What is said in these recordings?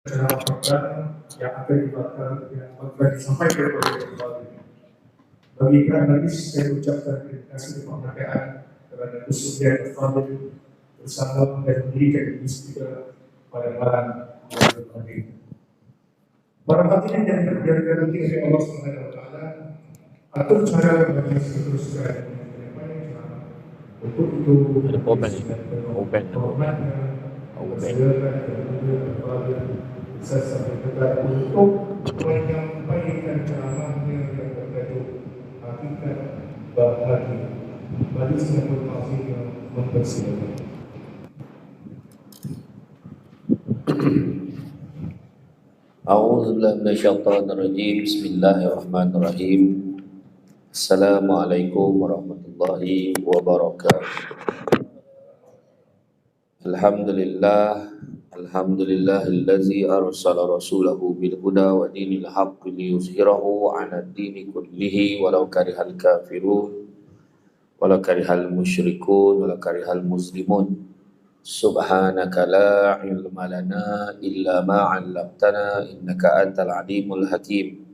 program yang akan disampaikan oleh Bapak. Bagi hadis saya ucapkan terima kasih penghargaan kepada Gus Yahya Fadil bersama dan mendirikan Istiqlal pada malam yang berbahagia. Para hadirin yang berbahagia oleh Allah Subhanahu wa taala, atur cara bagi seterusnya untuk itu ada power bank ni. Power bank. saya sampaikan untuk menyampaikan ceramahnya yang bertajuk hakikat bahagia. Bagi semua masing yang mempersilakan. A'udzubillahi minasyaitonirrajim. Bismillahirrahmanirrahim. Assalamualaikum warahmatullahi wabarakatuh. Alhamdulillahillazi arsala rasulahu bil huda wa dinil haqqi liyuzhirahu 'ala ad-dini kullihi walau karihal kafirun walau karihal musyrikun walau karihal muslimun. Subhanaka la ilma lana illa ma 'allamtana innaka antal alimul hakim.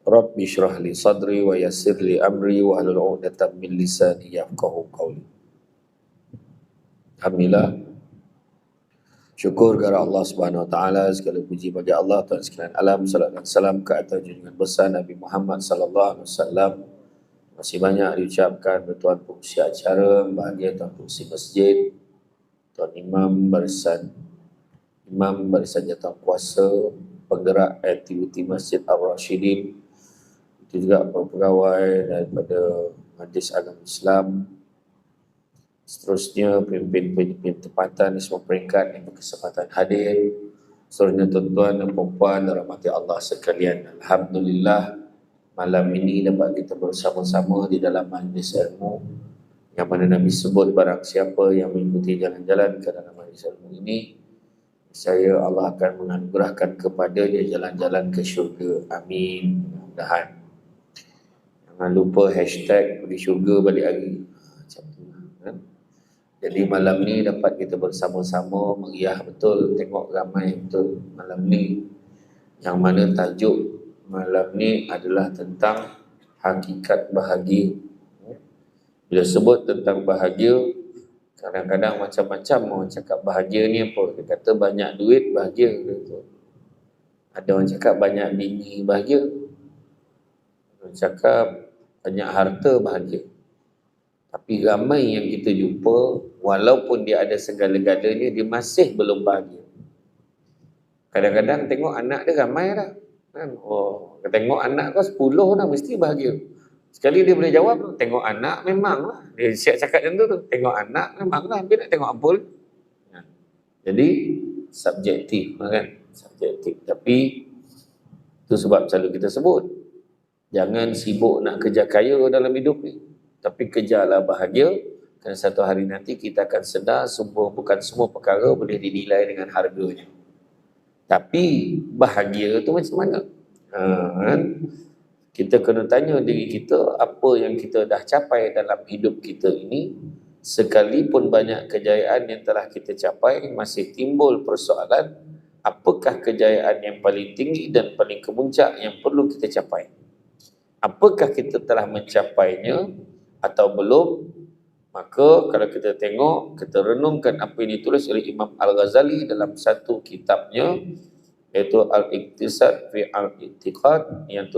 Rabbi shrah li sadri wa yassir li amri wa hlul 'uqdatam min lisani yafqahu qawli. Alhamdulillah, syukur kepada Allah Subhanahu wa taala, segala puji bagi Allah Tuhan sekalian alam, salat dan salam ke atas junjungan besar Nabi Muhammad sallallahu alaihi wasallam. Masih banyak diucapkan bertuan pengurusi acara, bahagia tuan pengurusi masjid, tuan imam barisan jawatan kuasa, penggerak aktiviti Masjid Ar-Rasyidin, itu juga pegawai daripada Majlis Agama Islam, seterusnya pemimpin-pemimpin tempatan di semua peringkat yang berkesempatan hadir, seterusnya tuan-tuan dan puan dirahmati Allah sekalian. Alhamdulillah, malam ini dapat kita bersama-sama di dalam majlis ilmu yang mana Nabi sebut barang siapa yang mengikuti jalan-jalan ke dalam majlis ilmu ini, saya Allah akan menganugerahkan kepadanya jalan-jalan ke syurga. Amin. Mudah-mudahan. Jangan lupa hashtag pergi syurga balik hari. Macam tu kan? Jadi malam ni dapat kita bersama-sama meriah betul, tengok ramai betul malam ni, yang mana tajuk malam ni adalah tentang hakikat bahagia. Bila sebut tentang bahagia, kadang-kadang macam-macam orang cakap bahagia ni apa. Dia kata banyak duit bahagia. Ada orang cakap banyak bini bahagia. Orang cakap banyak harta bahagia. Tapi ramai yang kita jumpa, walaupun dia ada segala-galanya, dia masih belum bahagia. Kadang-kadang tengok anak dia ramai dah. Kan? Oh, tengok anak kau 10 dah mesti bahagia. Sekali dia boleh jawab, tengok anak memanglah. Dia siap cakap macam tu. Tengok anak memanglah, tapi nak tengok apa? Jadi subjektif kan? Subjektif. Tapi itu sebab selalu kita sebut, jangan sibuk nak kerja kaya dalam hidup ni, tapi kejarlah bahagia. Kerana satu hari nanti kita akan sedar bukan semua perkara boleh dinilai dengan harganya. Tapi bahagia tu macam mana? Kan? Kita kena tanya diri kita, apa yang kita dah capai dalam hidup kita ini. Sekalipun banyak kejayaan yang telah kita capai, masih timbul persoalan, apakah kejayaan yang paling tinggi dan paling kemuncak yang perlu kita capai? Apakah kita telah mencapainya atau belum? Maka kalau kita tengok, kita renungkan apa yang ditulis oleh Imam Al-Ghazali dalam satu kitabnya, iaitu Al-Iqtisad fi Al-I'tiqad, yang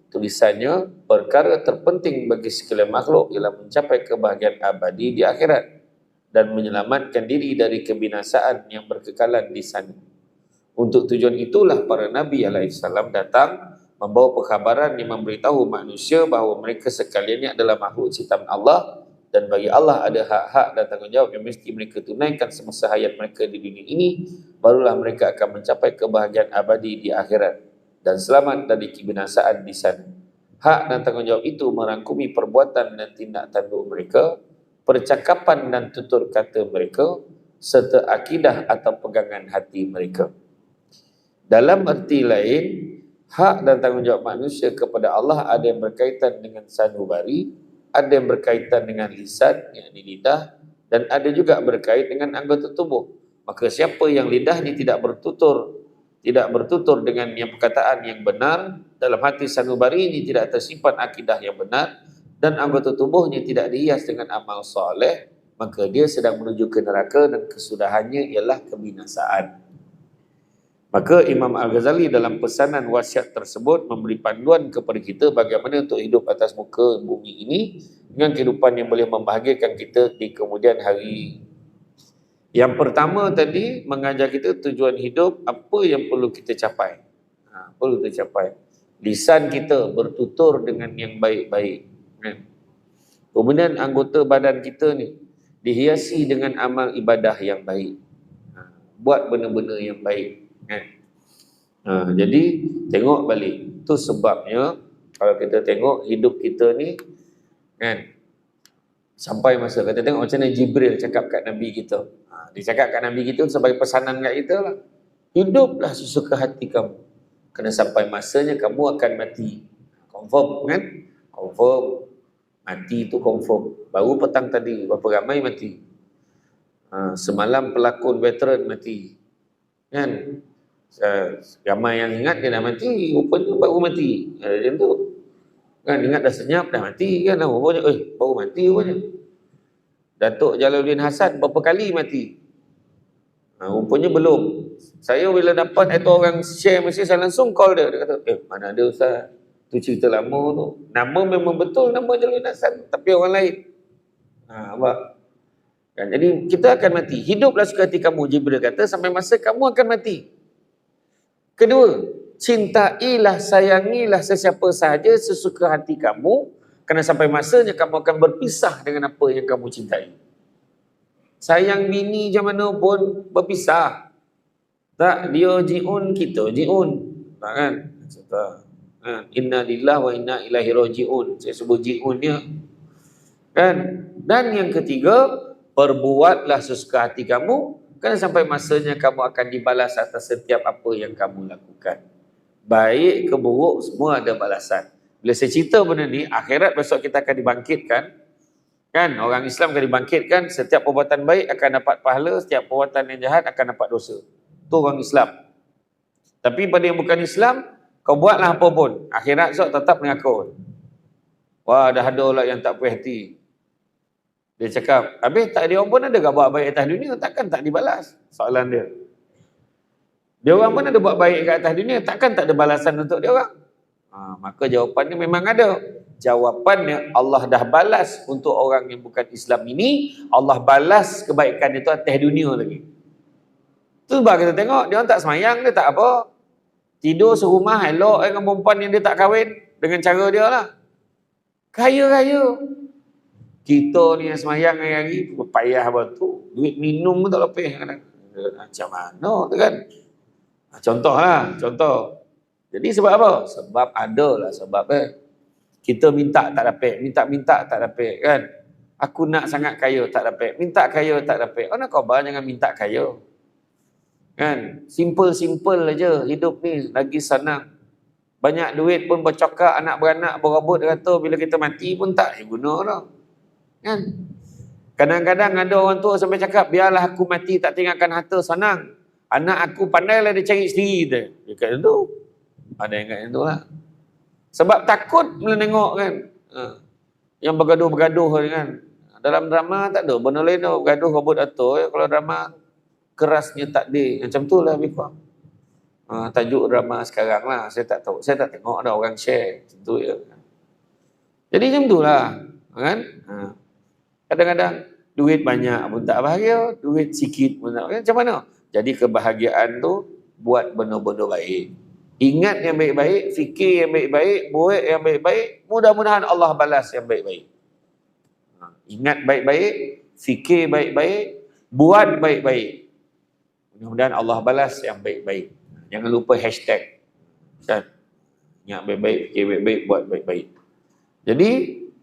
tulisannya perkara terpenting bagi sekalian makhluk ialah mencapai kebahagiaan abadi di akhirat dan menyelamatkan diri dari kebinasaan yang berkekalan di sana. Untuk tujuan itulah para Nabi alaihissalam datang membawa perkhabaran yang memberitahu manusia bahawa mereka sekalian ini adalah makhluk ciptaan Allah, dan bagi Allah ada hak-hak dan tanggungjawab yang mesti mereka tunaikan semasa hayat mereka di dunia ini, barulah mereka akan mencapai kebahagiaan abadi di akhirat dan selamat dari kebinasaan di sana. Hak dan tanggungjawab itu merangkumi perbuatan dan tindak tanduk mereka, percakapan dan tutur kata mereka, serta akidah atau pegangan hati mereka. Dalam arti lain, hak dan tanggungjawab manusia kepada Allah ada yang berkaitan dengan sanubari, ada yang berkaitan dengan lisan, yakni lidah, dan ada juga berkait dengan anggota tubuh. Maka siapa yang lidahnya tidak bertutur dengan yang perkataan yang benar, dalam hati sanubari ini tidak tersimpan akidah yang benar, dan anggota tubuhnya tidak dihias dengan amal soleh, maka dia sedang menuju ke neraka dan kesudahannya ialah kebinasaan. Maka Imam Al-Ghazali dalam pesanan wasiat tersebut memberi panduan kepada kita bagaimana untuk hidup atas muka bumi ini dengan kehidupan yang boleh membahagiakan kita di kemudian hari. Yang pertama tadi mengajar kita tujuan hidup, apa yang perlu kita capai. Perlu kita capai. Lisan kita bertutur dengan yang baik-baik. Kemudian anggota badan kita ni dihiasi dengan amal ibadah yang baik. Buat benda-benda yang baik. Jadi tengok balik. Itu sebabnya kalau kita tengok hidup kita ni kan, sampai masa kita tengok macam mana Jibril cakap kat Nabi kita. Dia cakap kat Nabi kita sebagai pesanan kat kita lah. Hiduplah sesuka hati kamu. Kerana sampai masanya kamu akan mati. Confirm kan? Confirm. Mati tu confirm. Baru petang tadi berapa ramai mati. Semalam pelakon veteran mati. Kan? Ramai yang ingat dia dah mati, rupanya baru mati. Macam tu. Kan ingat dah senyap dah mati kan, rupanya baru mati rupanya. Datuk Jalaluddin Hasan berapa kali mati? Rupanya belum. Saya bila dapat itu orang share mesti saya langsung call dia. Dia kata, mana ada Ustaz? Tu cerita lama tu. Nama memang betul nama Jalaluddin Hasan, tapi orang lain. Apa? Kan, jadi kita akan mati. Hiduplah suka hati kamu, Jibril kata, sampai masa kamu akan mati. Kedua, cintailah, sayangilah sesiapa sahaja sesuka hati kamu, kerana sampai masanya kamu akan berpisah dengan apa yang kamu cintai. Sayang bini macam mana pun berpisah. Tak, dia ji'un, kita ji'un. Tak kan? Inna lillahi wa inna ilaihi raji'un. Saya sebut ji'un dia. Kan? Dan yang ketiga, perbuatlah sesuka hati kamu, kerana sampai masanya kamu akan dibalas atas setiap apa yang kamu lakukan. Baik ke buruk, semua ada balasan. Bila saya cerita benda ni, akhirat besok kita akan dibangkitkan. Kan? Orang Islam akan dibangkitkan, setiap perbuatan baik akan dapat pahala, setiap perbuatan yang jahat akan dapat dosa. Itu orang Islam. Tapi pada yang bukan Islam, kau buatlah apa pun, akhirat besok tetap dengan kau. Wah, dah ada lah yang tak puas hati. Dia cakap, habis tak dia orang pun ada buat baik atas dunia, takkan tak dibalas? Soalan dia. Dia orang pun ada buat baik kat atas dunia, takkan tak ada balasan untuk dia orang? Maka jawapannya memang ada. Jawapannya Allah dah balas untuk orang yang bukan Islam ini, Allah balas kebaikan itu atas dunia lagi. Tu sebab kita tengok, dia orang tak semayang, dia tak apa. Tidur serumah elok dengan perempuan yang dia tak kahwin, dengan cara dia lah. Kaya-kaya. Kita ni yang semayang hari-hari, payah batu. Duit minum pun tak lepih. Macam mana tu kan? Contoh lah, contoh. Jadi sebab apa? Sebab ada lah sebab kita minta tak dapat, minta-minta tak dapat kan? Aku nak sangat kaya tak dapat, minta kaya tak dapat. Nak khabar jangan minta kaya. Kan? Simple-simple aja hidup ni lagi senang. Banyak duit pun bercakap, anak beranak berabut, dia kata bila kita mati pun tak guna dah. Kan? Kadang-kadang ada orang tua sampai cakap, biarlah aku mati tak tinggalkan harta senang. Anak aku pandailah dia cari sendiri dia. Dia kata tu. Ada yang kata tu lah. Sebab takut bila tengok kan. Yang bergaduh-bergaduh kan. Dalam drama tak ada. Benda lain tu bergaduh rebut atur. Kalau drama kerasnya takdir. Macam tu lah lebih kurang. Tajuk drama sekarang lah. Saya tak tahu. Saya tak tengok ada orang share. Macam tu ya. Jadi macam tu lah. Kan? Kadang-kadang duit banyak pun tak bahagia. Duit sikit pun tak bahagia. Macam mana? Jadi kebahagiaan tu buat benda-benda baik. Ingat yang baik-baik, fikir yang baik-baik, buat yang baik-baik, mudah-mudahan Allah balas yang baik-baik. Ingat baik-baik, fikir baik-baik, buat baik-baik. Mudah-mudahan Allah balas yang baik-baik. Jangan lupa hashtag. Kan? Ingat baik-baik, fikir baik-baik, buat baik-baik. Jadi,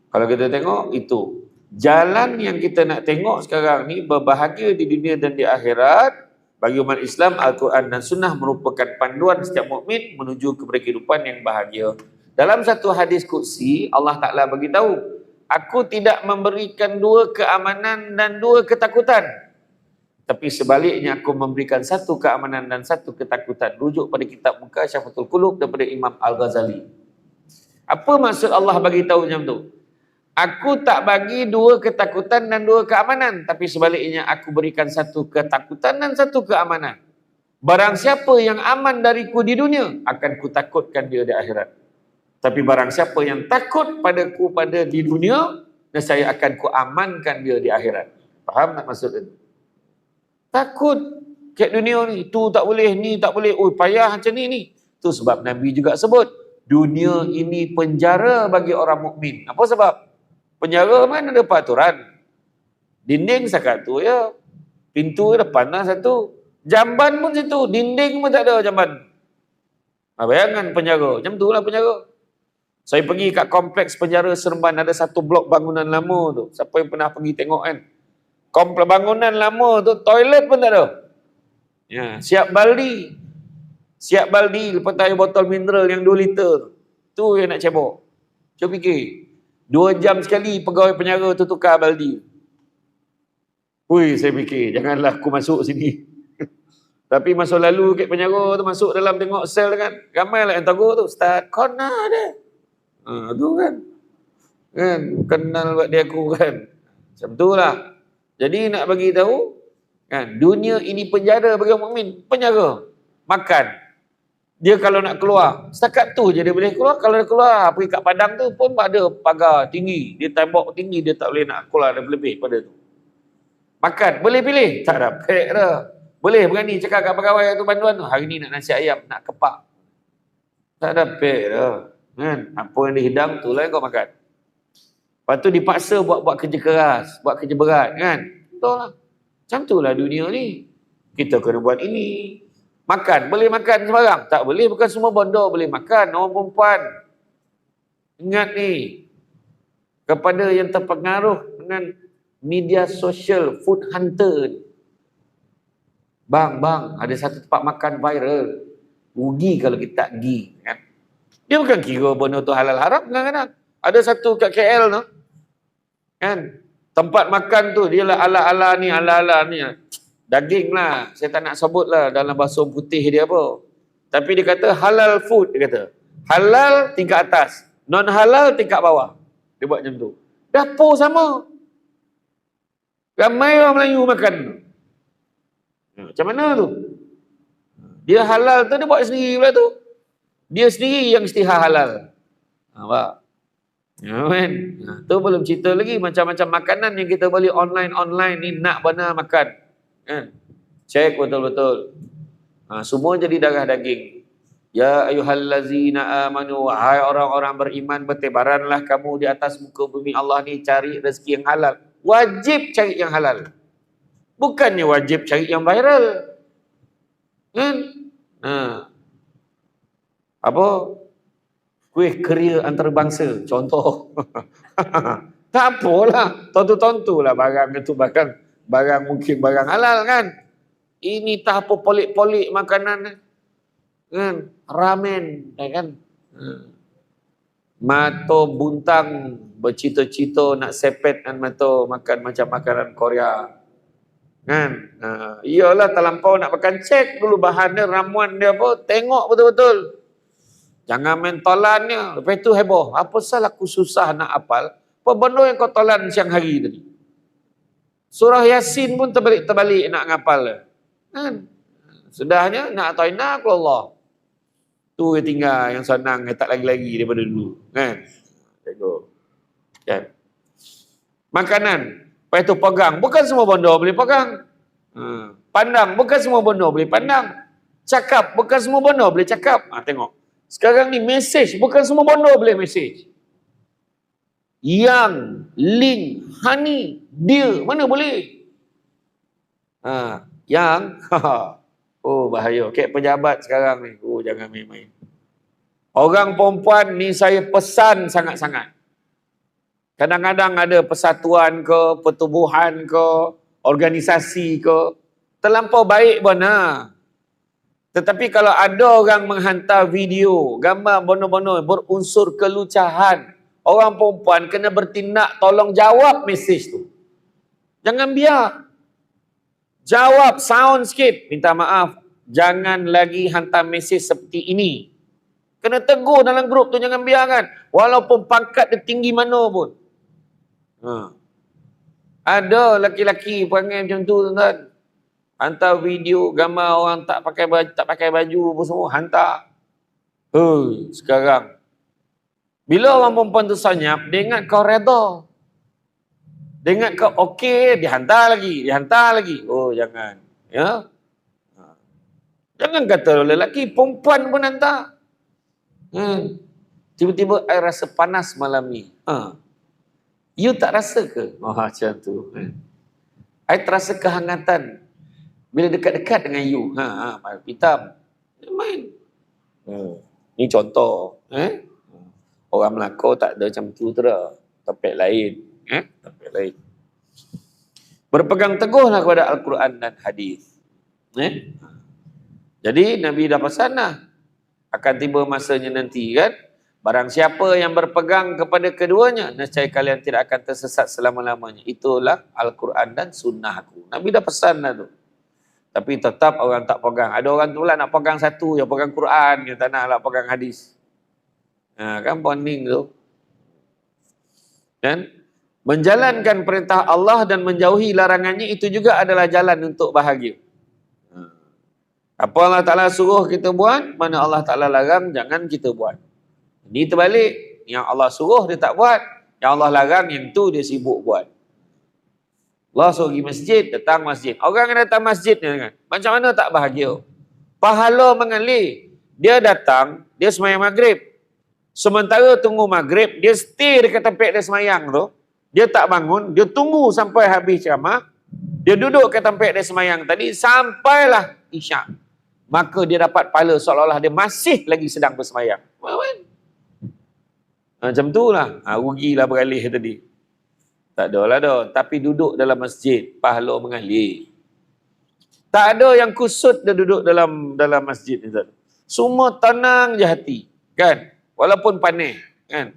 kalau kita tengok itu. Jalan yang kita nak tengok sekarang ni, berbahagia di dunia dan di akhirat. Bagi umat Islam, Al-Quran dan Sunnah merupakan panduan setiap mukmin menuju kepada kehidupan yang bahagia. Dalam satu hadis qudsi, Allah Ta'ala beritahu, aku tidak memberikan dua keamanan dan dua ketakutan. Tapi sebaliknya aku memberikan satu keamanan dan satu ketakutan. Rujuk pada kitab Mukasyafatul Qulub daripada Imam Al-Ghazali. Apa maksud Allah bagi tahu macam tu? Aku tak bagi dua ketakutan dan dua keamanan, tapi sebaliknya aku berikan satu ketakutan dan satu keamanan. Barang siapa yang aman dariku di dunia, akan kutakutkan dia di akhirat. Tapi barang siapa yang takut padaku pada di dunia, dan saya akan kuamankan dia di akhirat. Faham tak maksud itu? Takut kat dunia ni, tu tak boleh, ni tak boleh, oh payah macam ni. Tu sebab Nabi juga sebut, dunia ini penjara bagi orang mukmin. Apa sebab? Penjara mana ada peraturan? Dinding sekat tu ya. Pintu depan lah satu. Jamban pun situ, dinding pun tak ada jamban. Bayangkan penjara, macam tu lah penjara. Saya pergi kat kompleks penjara Seremban, ada satu blok bangunan lama tu. Siapa yang pernah pergi tengok kan? Kompleks bangunan lama tu, toilet pun tak ada. Ya, siap baldi. Siap baldi, lepas tu air botol mineral yang 2 liter. Tu yang nak cebok. Cuba fikir. 2 jam sekali pegawai penjara tu tukar baldi. Ui, saya fikir, janganlah aku masuk sini. Tapi masa lalu kat penjara tu masuk dalam tengok sel kan. Ramai lah yang tahu tu. Start corner dia. Tu kan. Kan, kenal buat dia aku kan. Macam tu lah. Jadi nak bagi tahu kan, dunia ini penjara bagi orang mukmin, penjara. Makan. Dia kalau nak keluar, setakat tu je dia boleh keluar. Kalau dia keluar, pergi kat padang tu pun ada pagar tinggi. Dia tembok tinggi, dia tak boleh nak keluar lebih pada tu. Makan, boleh pilih? Tak dapat dah. Boleh berani cakap kat pegawai tu bantuan tu, hari ni nak nasi ayam, nak kepak. Tak dapat dah. Kan? Apa yang dihidang tu lah yang kau makan. Lepas tu dipaksa buat kerja keras, buat kerja berat kan. Betul lah. Macam tu lah dunia ni. Kita kena buat ini. Makan, boleh makan sembarang? Tak boleh, bukan semua bodoh boleh makan. Orang perempuan. Ingat ni. Kepada yang terpengaruh dengan media sosial, food hunter. Bang, ada satu tempat makan viral. Rugi kalau kita tak pergi. Kan? Dia bukan kira benda tu halal haram. Kadang-kadang. Ada satu kat KL tu. Kan? Tempat makan tu, dia lah ala-ala ni. Daging lah. Saya tak nak sebut lah dalam bahasa putih dia apa. Tapi dia kata halal food. Dia kata. Halal tingkat atas. Non halal tingkat bawah. Dia buat macam tu. Dapur sama. Ramai orang Melayu makan. Macam mana tu? Dia halal tu, dia buat sendiri pula tu. Dia sendiri yang istiha halal. Nampak? Ya kan? Tu belum cerita lagi macam-macam makanan yang kita beli online ni nak benar makan. Kan? Cek betul-betul. Semua jadi darah daging. Ya ayyuhallazina amanu, hai orang-orang beriman, bertebaranlah kamu di atas muka bumi Allah ni, cari rezeki yang halal. Wajib cari yang halal. Bukannya wajib cari yang viral. Kan? Apa? Kuih keria antarabangsa, contoh. Tak apalah, tontu-tontulah barang itu, barang mungkin barang halal kan. Ini tak apa polik-polik makanan kan, ramen kan. Mato buntang bercita-cita nak sepet dan mato makan macam makanan Korea. Kan? Iyalah terlampau nak makan, cek dulu bahan dia, ramuan dia apa, tengok betul-betul. Jangan main tolannya. Lepas tu heboh. Apa salah aku susah nak hafal? Apa benda yang kau tolan siang hari tadi? Surah Yasin pun terbalik nak ngapal. Kan? Sudahnya nak ta'ina ke Allah. Tu yang tinggal yang senang, yang tak lagi-lagi daripada dulu. Kan? Tengok. Kan? Makanan. Lepas tu pegang. Bukan semua benda boleh pegang. Pandang. Bukan semua benda boleh pandang. Cakap. Bukan semua benda boleh cakap. Tengok. Sekarang ni message, bukan semua benda boleh message. Yang, link, honey, deal, mana boleh? Yang, oh bahaya. Kayak pejabat sekarang ni. Oh jangan main-main. Orang perempuan ni saya pesan sangat-sangat. Kadang-kadang ada persatuan ke, pertubuhan ke, organisasi ke. Terlampau baik benar. Tetapi kalau ada orang menghantar video, gambar bono-bono berunsur kelucahan, orang perempuan kena bertindak, tolong jawab mesej tu. Jangan biar. Jawab sound sikit. Minta maaf. Jangan lagi hantar mesej seperti ini. Kena tegur dalam grup tu, jangan biarkan. Walaupun pangkat dia tinggi mana pun. Ada laki-laki perangai macam tu, tuan-tuan. Hantar video, gambar orang tak pakai baju pun semua. Hantar. Sekarang. Bila orang perempuan tu senyap, dia ingat kau reda. Dia ingat kau okey, dia hantar lagi. Oh, jangan. Ya. Jangan kata lelaki, perempuan pun hantar. Tiba-tiba I rasa panas malam ni. You tak rasa ke? Macam tu. I terasa kehangatan bila dekat-dekat dengan you. Hitam. Main. Ni contoh. Orang Melaka tak ada macam tu dah. Topik lain. Topik lain. Berpegang teguhlah kepada Al-Quran dan hadis. Jadi Nabi dah pesan lah. Akan tiba masanya nanti kan. Barang siapa yang berpegang kepada keduanya, nescaya kalian tidak akan tersesat selama-lamanya. Itulah Al-Quran dan sunnah aku. Nabi dah pesan lah tu. Tapi tetap orang tak pegang. Ada orang tu lah nak pegang satu, yang pegang Quran, yang tak nak pegang hadis. Kan bonding tu. Kan? Menjalankan perintah Allah dan menjauhi larangannya, itu juga adalah jalan untuk bahagia. Apa Allah Ta'ala suruh kita buat, mana Allah Ta'ala larang, jangan kita buat. Ini terbalik. Yang Allah suruh dia tak buat, yang Allah larang yang tu dia sibuk buat. Allah suruh pergi masjid, datang masjid. Orang yang datang masjid ni kan, macam mana tak bahagia? Pahala mengalir. Dia datang, dia semayang maghrib. Sementara tunggu maghrib, dia stay dekat tempat dia semayang tu. Dia tak bangun, dia tunggu sampai habis ceramah. Dia duduk ke tempat dia semayang tadi, sampailah isyak. Maka dia dapat pahala seolah-olah dia masih lagi sedang bersemayang. Macam tu lah. Rugilah beralih tadi. Tak ada lah dah. Tapi duduk dalam masjid, pahala mengalir. Tak ada yang kusut dia duduk dalam masjid ni. Semua tenang je hati. Kan? Walaupun panik. Kan?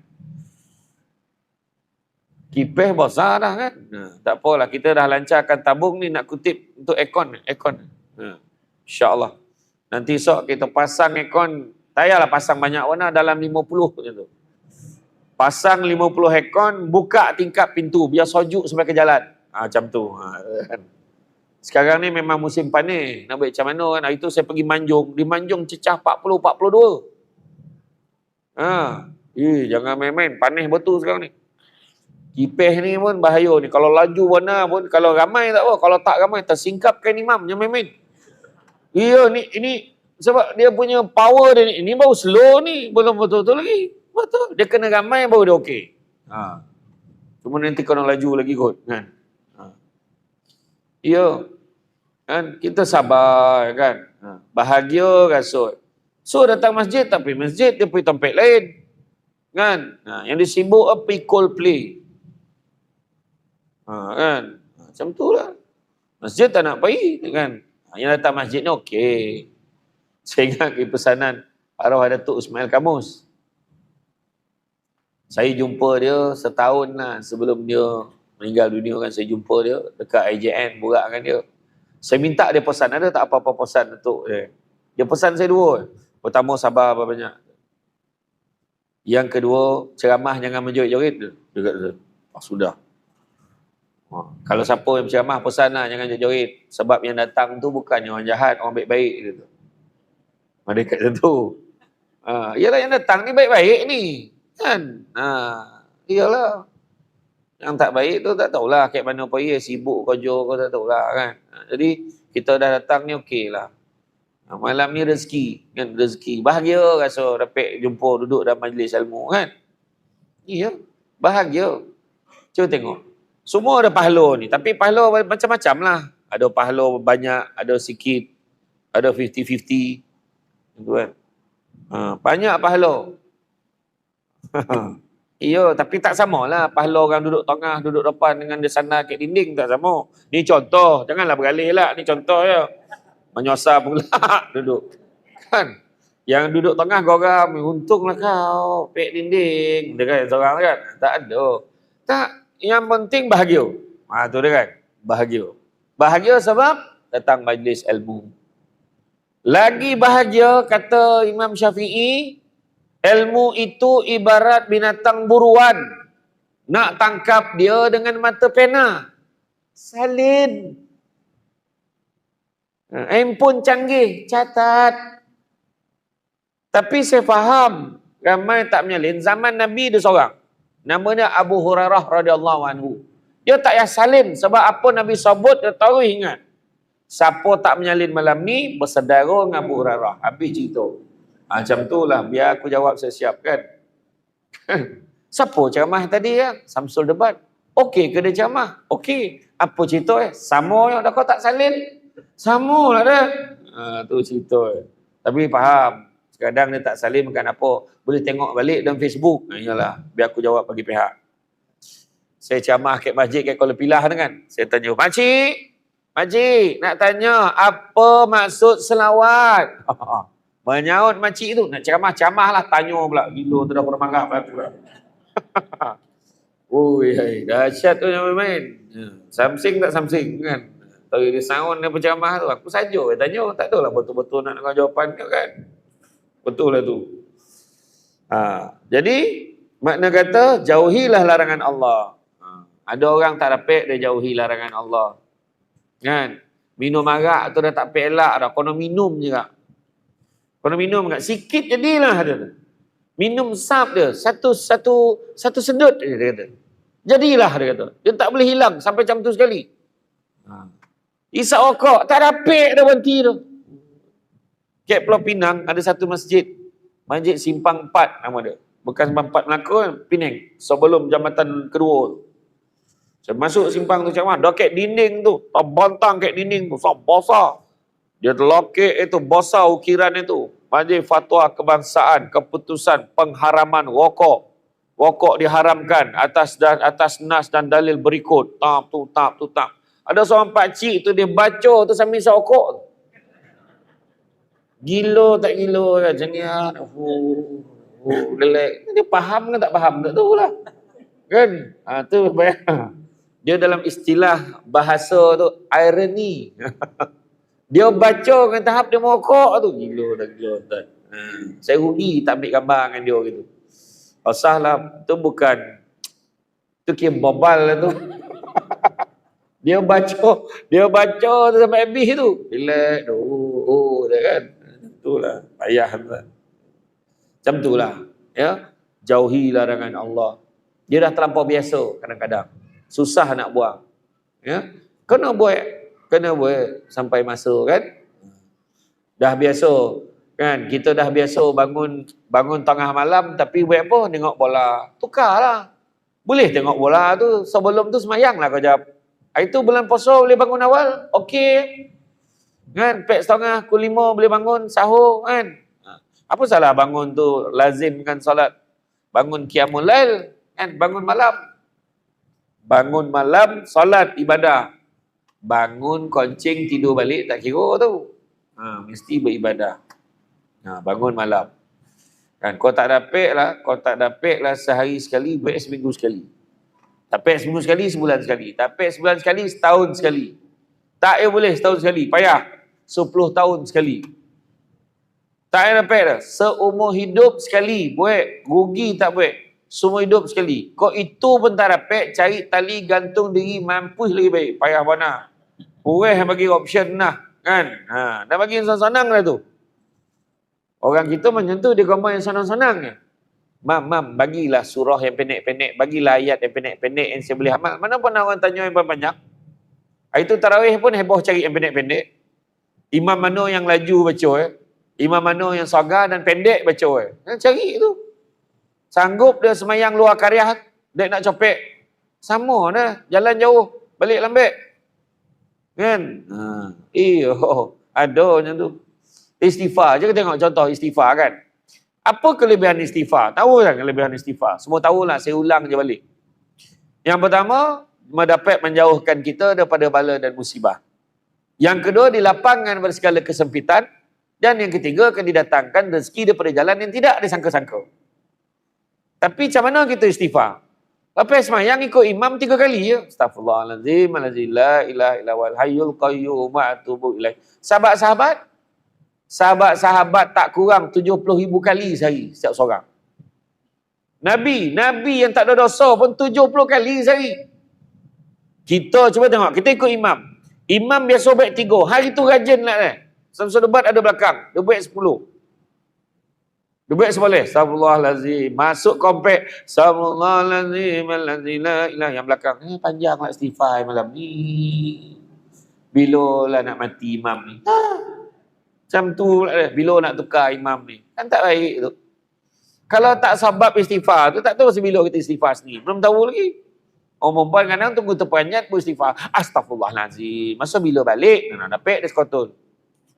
Kipeh besar dah kan? Tak apalah. Kita dah lancarkan tabung ni nak kutip untuk aircon. InsyaAllah. Nanti esok kita pasang aircon. Tak payahlah pasang banyak warna, dalam 50 macam tu. Pasang 50 aircon, buka tingkap pintu biar sejuk sampai ke jalan. Macam tu. Sekarang ni memang musim panas. Nak buat macam mana kan? Hari tu saya pergi Manjung. Di Manjung cecah 40, 42. Jangan main-main. Panas betul sekarang ni. Kipeh ni pun bahaya ni. Kalau laju warna pun, kalau ramai tak apa. Kalau tak ramai, tersingkapkan imam. Jangan main-main. Iya, ini sebab dia punya power dia ni. Ini baru slow ni. Belum betul-betul lagi. Betul. Dia kena ramai baru dia okey. Cuma nanti kena laju lagi kot. Kan? Iya. Kan? Kita sabar kan. Bahagia rasut. So datang masjid, tapi masjid dia pergi tempat lain. Kan? Yang dia sibuk pergi Coldplay. Kan? Macam tu lah. Masjid tak nak pergi. Kan? Yang datang masjid ni okey. Saya ingat pesanan arwah Datuk Ismail Kamus. Saya jumpa dia setahun lah sebelum dia meninggal dunia kan. Saya jumpa dia dekat IJN, borak dengan dia. Saya minta dia pesan, ada tak apa-apa pesan untuk dia. Dia pesan saya dua. Pertama, sabar banyak. Yang kedua, ceramah jangan menjerit-jerit. Dia kata, sudah. Kalau siapa yang berceramah, pesan lah, jangan jerit-jerit. Sebab yang datang tu bukannya orang jahat, orang baik-baik. Gitu. Mereka kata tu. Yalah yang datang ni baik-baik ni. Kan? Iyalah. Yang tak baik tu tak tahulah kat mana pergi, sibuk kerja kau tak tahulah kan. Jadi kita dah datang ni okey lah. Malam ni rezeki kan, rezeki. Bahagia rasa dapat jumpa duduk dalam majlis ilmu kan. Iya, bahagia. Cuba tengok. Semua ada pahala ni, tapi pahala macam-macam lah. Ada pahala banyak, ada sikit, ada 50-50. Gitu kan. Banyak pahala. Iya, tapi tak sama lah. Pahala orang duduk tengah, duduk depan dengan dia sana kat dinding tak sama. Ni contoh. Janganlah beralih lah. Ni contoh je. Menyosar pula duduk. Kan? Yang duduk tengah geram. Untunglah kau. Pek dinding. Dia kan seorang kan? Tak ada. Tak. Yang penting bahagia. Tu dia kan. Bahagia. Bahagia sebab datang majlis ilmu. Lagi bahagia, kata Imam Syafi'i, ilmu itu ibarat binatang buruan. Nak tangkap dia dengan mata pena. Salin. Handphone canggih, catat. Tapi saya faham, ramai tak menyalin. Zaman Nabi ada seorang. Namanya Abu Hurairah radhiyallahu anhu. Dia tak payah salin. Sebab apa Nabi sebut, dia tahu ingat. Siapa tak menyalin malam ni, bersedara dengan Abu Hurairah. Habis cerita. Macam tu lah, biar aku jawab siap-siap kan. Siapa ceramah tadi ya? Samsul debat. Okey ke dia ceramah? Okey. Apa cerita Sama yang dah kau tak salin? Sama lah dah. Tu cerita Tapi faham. Kadang dia tak salin bukan apa. Boleh tengok balik dalam Facebook. Yalah, biar aku jawab bagi pihak. Saya ceramah kat masjid kat Kuala Pilah tu kan. Saya tanya, Makcik, nak tanya apa maksud selawat? Menyaut makcik tu. Nak ceramah lah. Tanya pula. Gila tu dah pernah marah aku lah. Ui, dahsyat tu yang main. Samsing tak samsing kan. Tahu dia sound dia berceramah tu. Aku saja tanya. Tak tahu lah betul-betul nak dengar jawapan dia kan. Betul lah tu. Jadi, makna kata, jauhilah larangan Allah. Ada orang tak dapat, dia jauhi larangan Allah. Kan? Minum arak tu dah tak dapat elak dah. Kena minum je kak. Kena minum kak. Sikit jadilah dia. Minum sap dia. Satu sedut dia kata. Jadilah dia kata. Dia tak boleh hilang sampai macam tu sekali. Isap rokok, tak dapat dah berhenti tu. Kat Pulau Pinang ada satu masjid. Masjid Simpang 4 nama dia. Bukan Simpang 4 Melaka, Penang. Sebelum jambatan kedua. Saya masuk simpang tu macam mana? Dah kat dinding tu. Tak bantang kat dinding tu. Basah. Dia terlokek itu. Basah ukiran itu. Majlis Fatwa Kebangsaan. Keputusan pengharaman rokok. Rokok diharamkan atas nas dan dalil berikut. Tap. Ada seorang pakcik tu dia baca tu sambil isap rokok tu. Gila tak gila kan? Jeniat. Gelek. Dia faham ke tak faham? Tak tahu lah. Kan? Tu bayang. Dia dalam istilah bahasa tu irony. Dia baca dengan tahap dia merokok tu. Gila tak. Saya rugi tak ambil gambar dengan dia gitu. Pasal lah tu bukan. Tu kira bobal lah tu. Dia baca tu sampai habis tu. Relax tu. Dah kan. Itulah payah lah. Macam itulah. Ya. Jauhi larangan Allah. Dia dah terlampau biasa kadang-kadang. Susah nak buang. Ya. Kena buat sampai masa kan. Dah biasa kan. Kita dah biasa bangun tengah malam tapi buat apa? Tengok bola. Tukarlah. Boleh tengok bola tu sebelum tu semayanglah kau jawab. Itu bulan puasa boleh bangun awal. Okey. Kan 4:30 pukul 5 boleh bangun sahur kan. Apa salah bangun tu lazimkan solat. Bangun qiyamul lail kan, bangun malam solat ibadah. Bangun koncing tidur balik tak kira tu. Mesti beribadah. Bangun malam. Kan kau tak dapat lah sehari sekali, baik seminggu sekali. Dapat seminggu sekali, sebulan sekali. Dapat sebulan sekali, setahun sekali. Tak boleh setahun sekali, payah. 10 tahun sekali. Tak dapat dah. Seumur hidup sekali, buat. Rugi tak buat. Seumur hidup sekali. Kau itu pun tak dapat, cari tali gantung diri mampus lagi baik. Payah mana. Orang yang bagi option lah. Kan? Dah bagi yang senang-senang lah tu. Orang kita macam tu, dia gambar yang senang-senang je. Mam, bagilah surah yang pendek-pendek. Bagilah ayat yang pendek-pendek yang saya boleh amal. Mana pun orang tanya yang banyak. Itu tarawih pun heboh cari yang pendek-pendek. Imam mana yang laju baca Imam mana yang sagar dan pendek baca cari tu. Sanggup dia semayang luar karyah, dia nak copek. Sama dah, jalan jauh, balik lambat. Kan? Ada macam tu. Istighfar je, tengok contoh istighfar kan. Apa kelebihan istighfar? Tahu kan kelebihan istighfar? Semua tahulah, saya ulang je balik. Yang pertama, dapat menjauhkan kita daripada bala dan musibah. Yang kedua, dilapangkan daripada segala kesempitan. Dan yang ketiga, akan didatangkan rezeki daripada jalan yang tidak disangka-sangka. Tapi macam mana kita istighfar? Lepas semayang ikut imam 3 kali je. Astaghfirullahalazim, la ilaha illa huwal hayyul qayyum wa atubu ilaih. Sahabat-sahabat tak kurang 70,000 kali sehari setiap seorang. Nabi yang tak ada dosa pun 70 kali sehari. Kita cuba tengok, kita ikut imam. Imam biasa baik 3, hari tu rajin lah kan. Samsul debat ada belakang, dia baik 10. Dia baik seboleh. Astagfirullahalazim. Masuk komplek. Astagfirullahalazim. Yang belakang. Panjang lah istighfar malam ni. Bila lah nak mati imam ni. Macam tu lah. Bila nak tukar imam ni. Kan tak baik tu. Kalau tak sebab istighfar tu, tak tahu bila kita istighfar sendiri. Belum tahu lagi. Orang perempuan kadang tunggu terperanjat pun istighfar. Astagfirullahalazim. Masa bila balik? Nak dapat dia sekotol.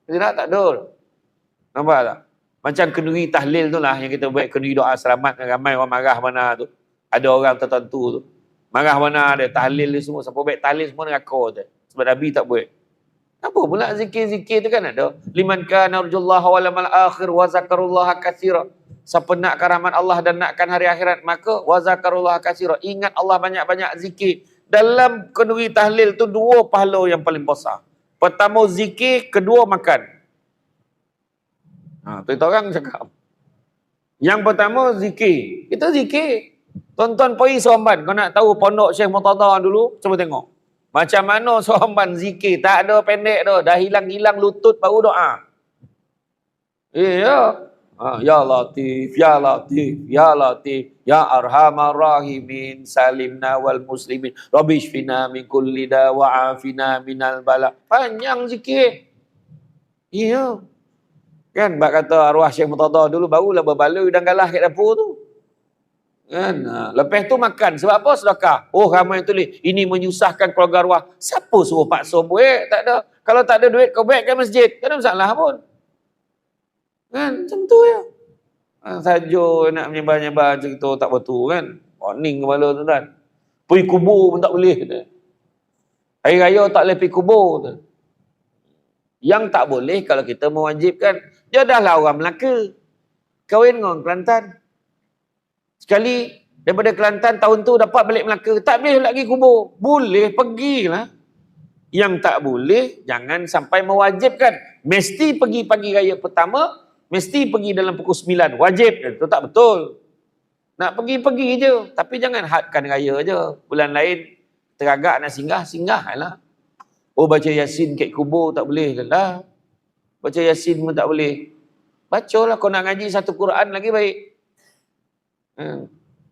Tidak, tak ada. Nampak tak? Macam kenduri tahlil tu lah yang kita buat kenduri doa selamat dengan ramai orang marah mana tu. Ada orang tertentu tu. Marah mana ada tahlil dia semua. Siapa buat tahlil semua dengan kau tu. Sebab Nabi tak buat. Apa pula zikir-zikir tu kan ada. Liman kana arjullaha wal yawmal akhir wa zakarullaha katsira. Siapa nak rahmat Allah dan nakkan hari akhirat maka wa zakarullaha katsira. Ingat Allah banyak-banyak zikir. Dalam kenduri tahlil tu 2 pahala yang paling besar. Pertama zikir, kedua makan. Tu orang cakap. Yang pertama zikir. Kita zikir. Tonton pergi Seremban. Kau nak tahu pondok Syekh Murtada dulu? Cuba tengok. Macam mana Seremban zikir. Tak ada pendek tu. Dah hilang-hilang lutut baru doa. Ya. Ya Latif, Ya Latif, Ya Latif, Ya Arhamar Rahimin, Salimna wal Muslimin, Rabbishfina min kulli da wa afina minal bala. Panjang zikir. Ya. Kan, bak kata arwah Syekh Murtada dulu barulah berbaloi dan galah kat dapur tu. Kan, lepas tu makan. Sebab apa? Sedekah. Oh, ramai tulis, ini menyusahkan keluarga arwah. Siapa suruh paksa buat? Tak ada. Kalau tak ada duit, kau baik ke masjid. Tak ada masalah pun. Kan, macam tu ya. Saja nak menyebar-nyebar cerita tak betul kan. Warning kepala tu kan. Pergi kubur pun tak boleh. Hari raya tak boleh pergi kubur tu. Yang tak boleh kalau kita mewajibkan. Dia dah lah orang Melaka. Kahwin dengan orang Kelantan. Sekali daripada Kelantan tahun tu dapat balik Melaka. Tak boleh lagi kubur. Boleh, pergilah. Yang tak boleh, jangan sampai mewajibkan. Mesti pergi pagi raya pertama, mesti pergi dalam pukul 9. Wajib. Itu tak betul. Nak pergi-pergi je. Tapi jangan hadkan raya je. Bulan lain teragak nak singgah lah. Oh, baca Yasin kat kubur tak boleh lah. Baca Yasin pun tak boleh. Bacalah, kau nak ngaji satu Quran lagi baik.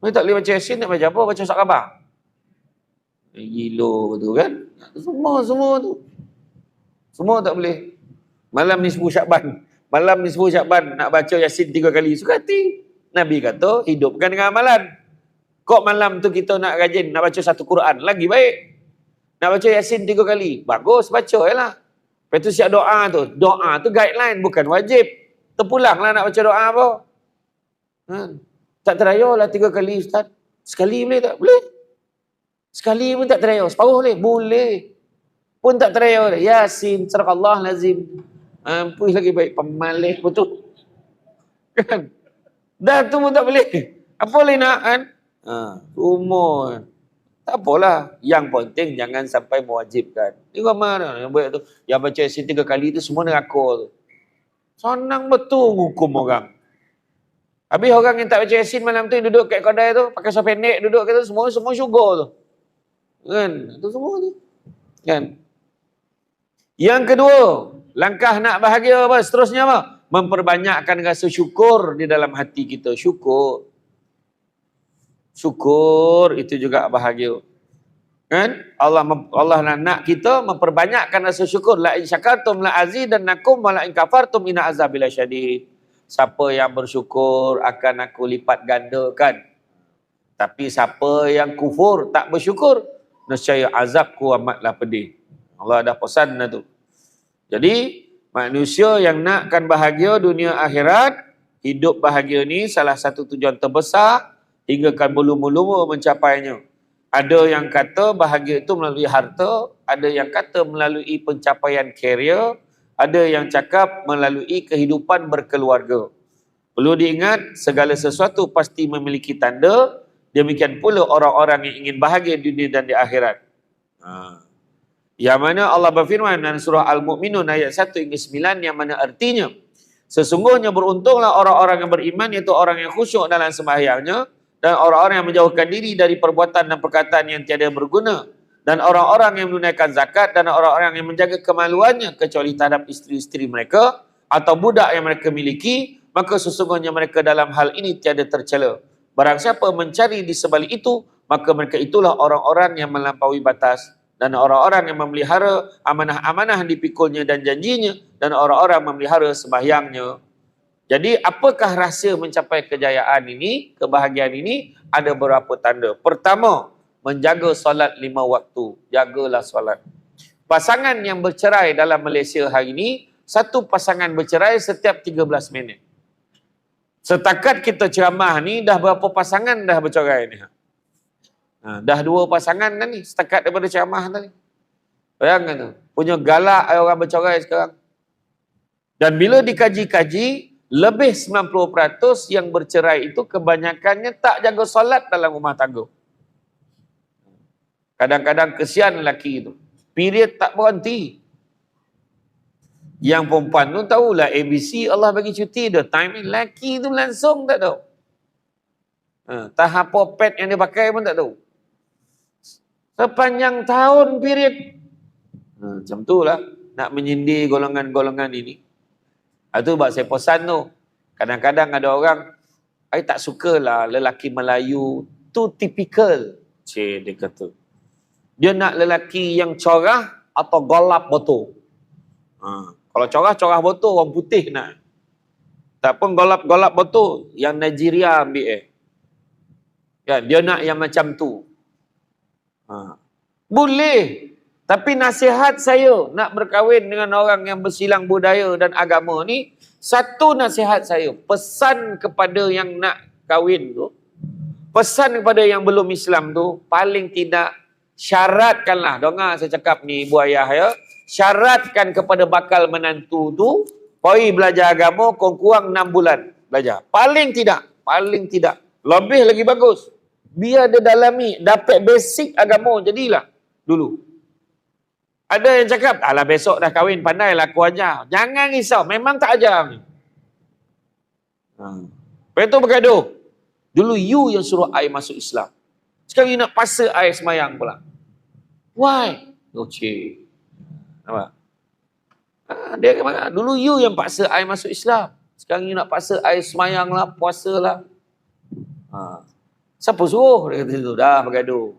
Tak boleh baca Yasin, nak baca apa? Baca surat khabar. Gila tu kan. Semua tu. Semua tak boleh. Malam nisfu Syakban. Malam nisfu Syakban nak baca Yasin 3 kali. Suka hati. Nabi kata, hidupkan dengan amalan. Kok malam tu kita nak rajin, nak baca satu Quran. Lagi baik. Nak baca Yasin 3 kali. Bagus, baca je lah. Lepas tu siap doa tu. Doa tu guideline, bukan wajib. Terpulanglah nak baca doa apa. Tak teraya lah 3 kali Ustaz. Sekali boleh tak? Boleh. Sekali pun tak teraya. Separuh boleh? Boleh. Pun tak teraya. Yasin, Sadaqallah lazim. Ampun lagi baik. Pemalih betul. Kan? Dah tu pun tak boleh. Apa boleh nak kan? Umur. Tak apalah. Yang penting jangan sampai mewajibkan. Ni mana yang buat tu? Yang baca Yasin 3 kali tu semua neraka tu. Senang betul hukum orang. Habis orang yang tak baca Yasin malam tu, yang duduk kat kedai tu, pakai seluar pendek duduk kat tu, semua syurga tu. Kan? Itu semua tu. Kan? Yang kedua, langkah nak bahagia apa? Seterusnya apa? Memperbanyakkan rasa syukur di dalam hati kita. Syukur. Syukur itu juga bahagia. Kan? Allah nak kita memperbanyakkan rasa syukur. La in syakartum la azidannakum wa la in kafartum inna azabi lasyadid. Siapa yang bersyukur akan aku lipat gandakan. Tapi siapa yang kufur tak bersyukur, nescaya azabku amatlah pedih. Allah dah pesan dah tu. Jadi manusia yang nakkan bahagia dunia akhirat, hidup bahagia ni salah satu tujuan terbesar hingga kan belum-belum mencapainya. Ada yang kata bahagia itu melalui harta, ada yang kata melalui pencapaian karier, ada yang cakap melalui kehidupan berkeluarga. Perlu diingat, segala sesuatu pasti memiliki tanda. Demikian pula orang-orang yang ingin bahagia di dunia dan di akhirat. Yang mana Allah berfirman dalam surah Al-Mu'minun ayat 1 hingga 9, yang mana artinya, sesungguhnya beruntunglah orang-orang yang beriman, iaitu orang yang khusyuk dalam sembahyangnya, dan orang-orang yang menjauhkan diri dari perbuatan dan perkataan yang tiada berguna, dan orang-orang yang menunaikan zakat, dan orang-orang yang menjaga kemaluannya kecuali terhadap isteri-isteri mereka atau budak yang mereka miliki, maka sesungguhnya mereka dalam hal ini tiada tercela. Barang siapa mencari di sebalik itu, maka mereka itulah orang-orang yang melampaui batas, dan orang-orang yang memelihara amanah-amanah yang dipikulnya dan janjinya, dan orang-orang memelihara sembahyangnya. Jadi apakah rahsia mencapai kejayaan ini, kebahagiaan ini? Ada beberapa tanda. Pertama, menjaga solat 5 waktu. Jagalah solat. Pasangan yang bercerai dalam Malaysia hari ini, satu pasangan bercerai setiap 13 minit. Setakat kita ceramah ni, dah berapa pasangan dah bercerai ni? Dah 2 pasangan dah ni, setakat daripada ceramah tadi. Bayangkan tu, punya galak orang bercerai sekarang. Dan bila dikaji-kaji, lebih 90% yang bercerai itu kebanyakannya tak jaga solat dalam rumah tangga. Kadang-kadang kesian lelaki itu, period tak berhenti. Yang perempuan tu tahulah ABC, Allah bagi cuti dah, time ni. Lelaki tu langsung tak tahu. Tak apa pad yang dia pakai pun tak tahu. Sepanjang tahun period. Macam tu lah, nak menyindir golongan-golongan ini. Itu sebab saya pesan tu. Kadang-kadang ada orang, saya tak sukalah lelaki Melayu, too typical. Dia kata. Dia nak lelaki yang corah atau golap botol. Kalau corah botol, orang putih nak. Tak pun golap botol, yang Nigeria ambil kan, dia nak yang macam tu. Boleh. Tapi nasihat saya nak berkahwin dengan orang yang bersilang budaya dan agama ni, satu nasihat saya, pesan kepada yang nak kahwin tu, pesan kepada yang belum Islam tu, paling tidak syaratkanlah, dengar saya cakap ni ibu ayah ya, syaratkan kepada bakal menantu tu, pergi belajar agama kurang 6 bulan belajar. Paling tidak, lebih lagi bagus. Biar dia dalami, dapat basic agama, jadilah dulu. Ada yang cakap, alah besok dah kahwin, pandailah aku ajar. Jangan risau, memang tak ajar ni. Lepas tu bergaduh. Dulu you yang suruh I masuk Islam. Sekarang you nak paksa I semayang pula. Why? Cik. Nampak? Dia kata, dulu you yang paksa I masuk Islam. Sekarang you nak paksa I semayang lah, puasa lah. Siapa suruh? Dia kata itu, dah bergaduh.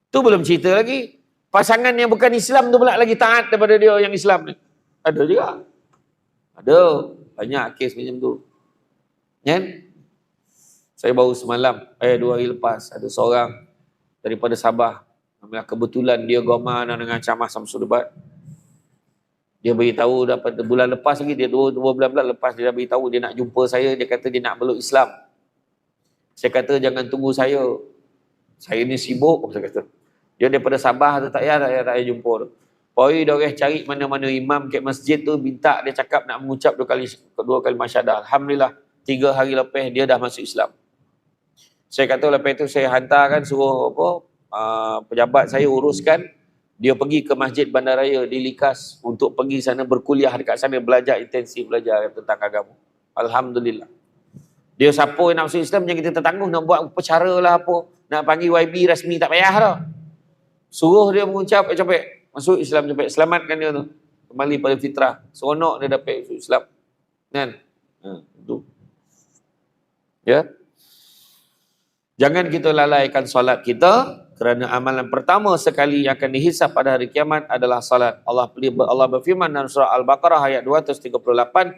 Tu belum cerita lagi. Pasangan yang bukan Islam tu pula lagi taat daripada dia yang Islam ni. Ada juga. Ada. Banyak kes macam tu. Kan? Saya baru semalam, 2 hari lepas, ada seorang daripada Sabah. Kebetulan dia goma dengan Camah Samsul Debat. Dia beritahu dapat bulan lepas lagi, dia 2 bulan lepas dia dah beritahu dia nak jumpa saya. Dia kata dia nak meluk Islam. Saya kata jangan tunggu saya. Saya ni sibuk, saya kata. Dia daripada Sabah tu tak payah jumpa tu. Poi dia orang cari mana-mana imam kat masjid tu, minta dia cakap nak mengucap 2 kali masyahadah. Alhamdulillah 3 hari lepas dia dah masuk Islam. Saya kata lepas tu saya hantarkan suruh pejabat saya uruskan dia pergi ke Masjid Bandaraya di Likas untuk pergi sana berkuliah dekat sana, belajar intensif belajar tentang agama. Alhamdulillah. Dia siapa yang nak masuk Islam jangan kita tertangguh nak buat upacara lah apa, nak panggil YB rasmi tak payah dah. Suruh dia mengucap capek masuk Islam capek, selamatkan dia tu kembali pada fitrah. Seronok dia dapat masuk Islam. Kan? Itu. Ya. Jangan kita lalaikan solat kita, kerana amalan pertama sekali yang akan dihisap pada hari kiamat adalah salat. Allah berfirman dalam surah Al-Baqarah ayat 238,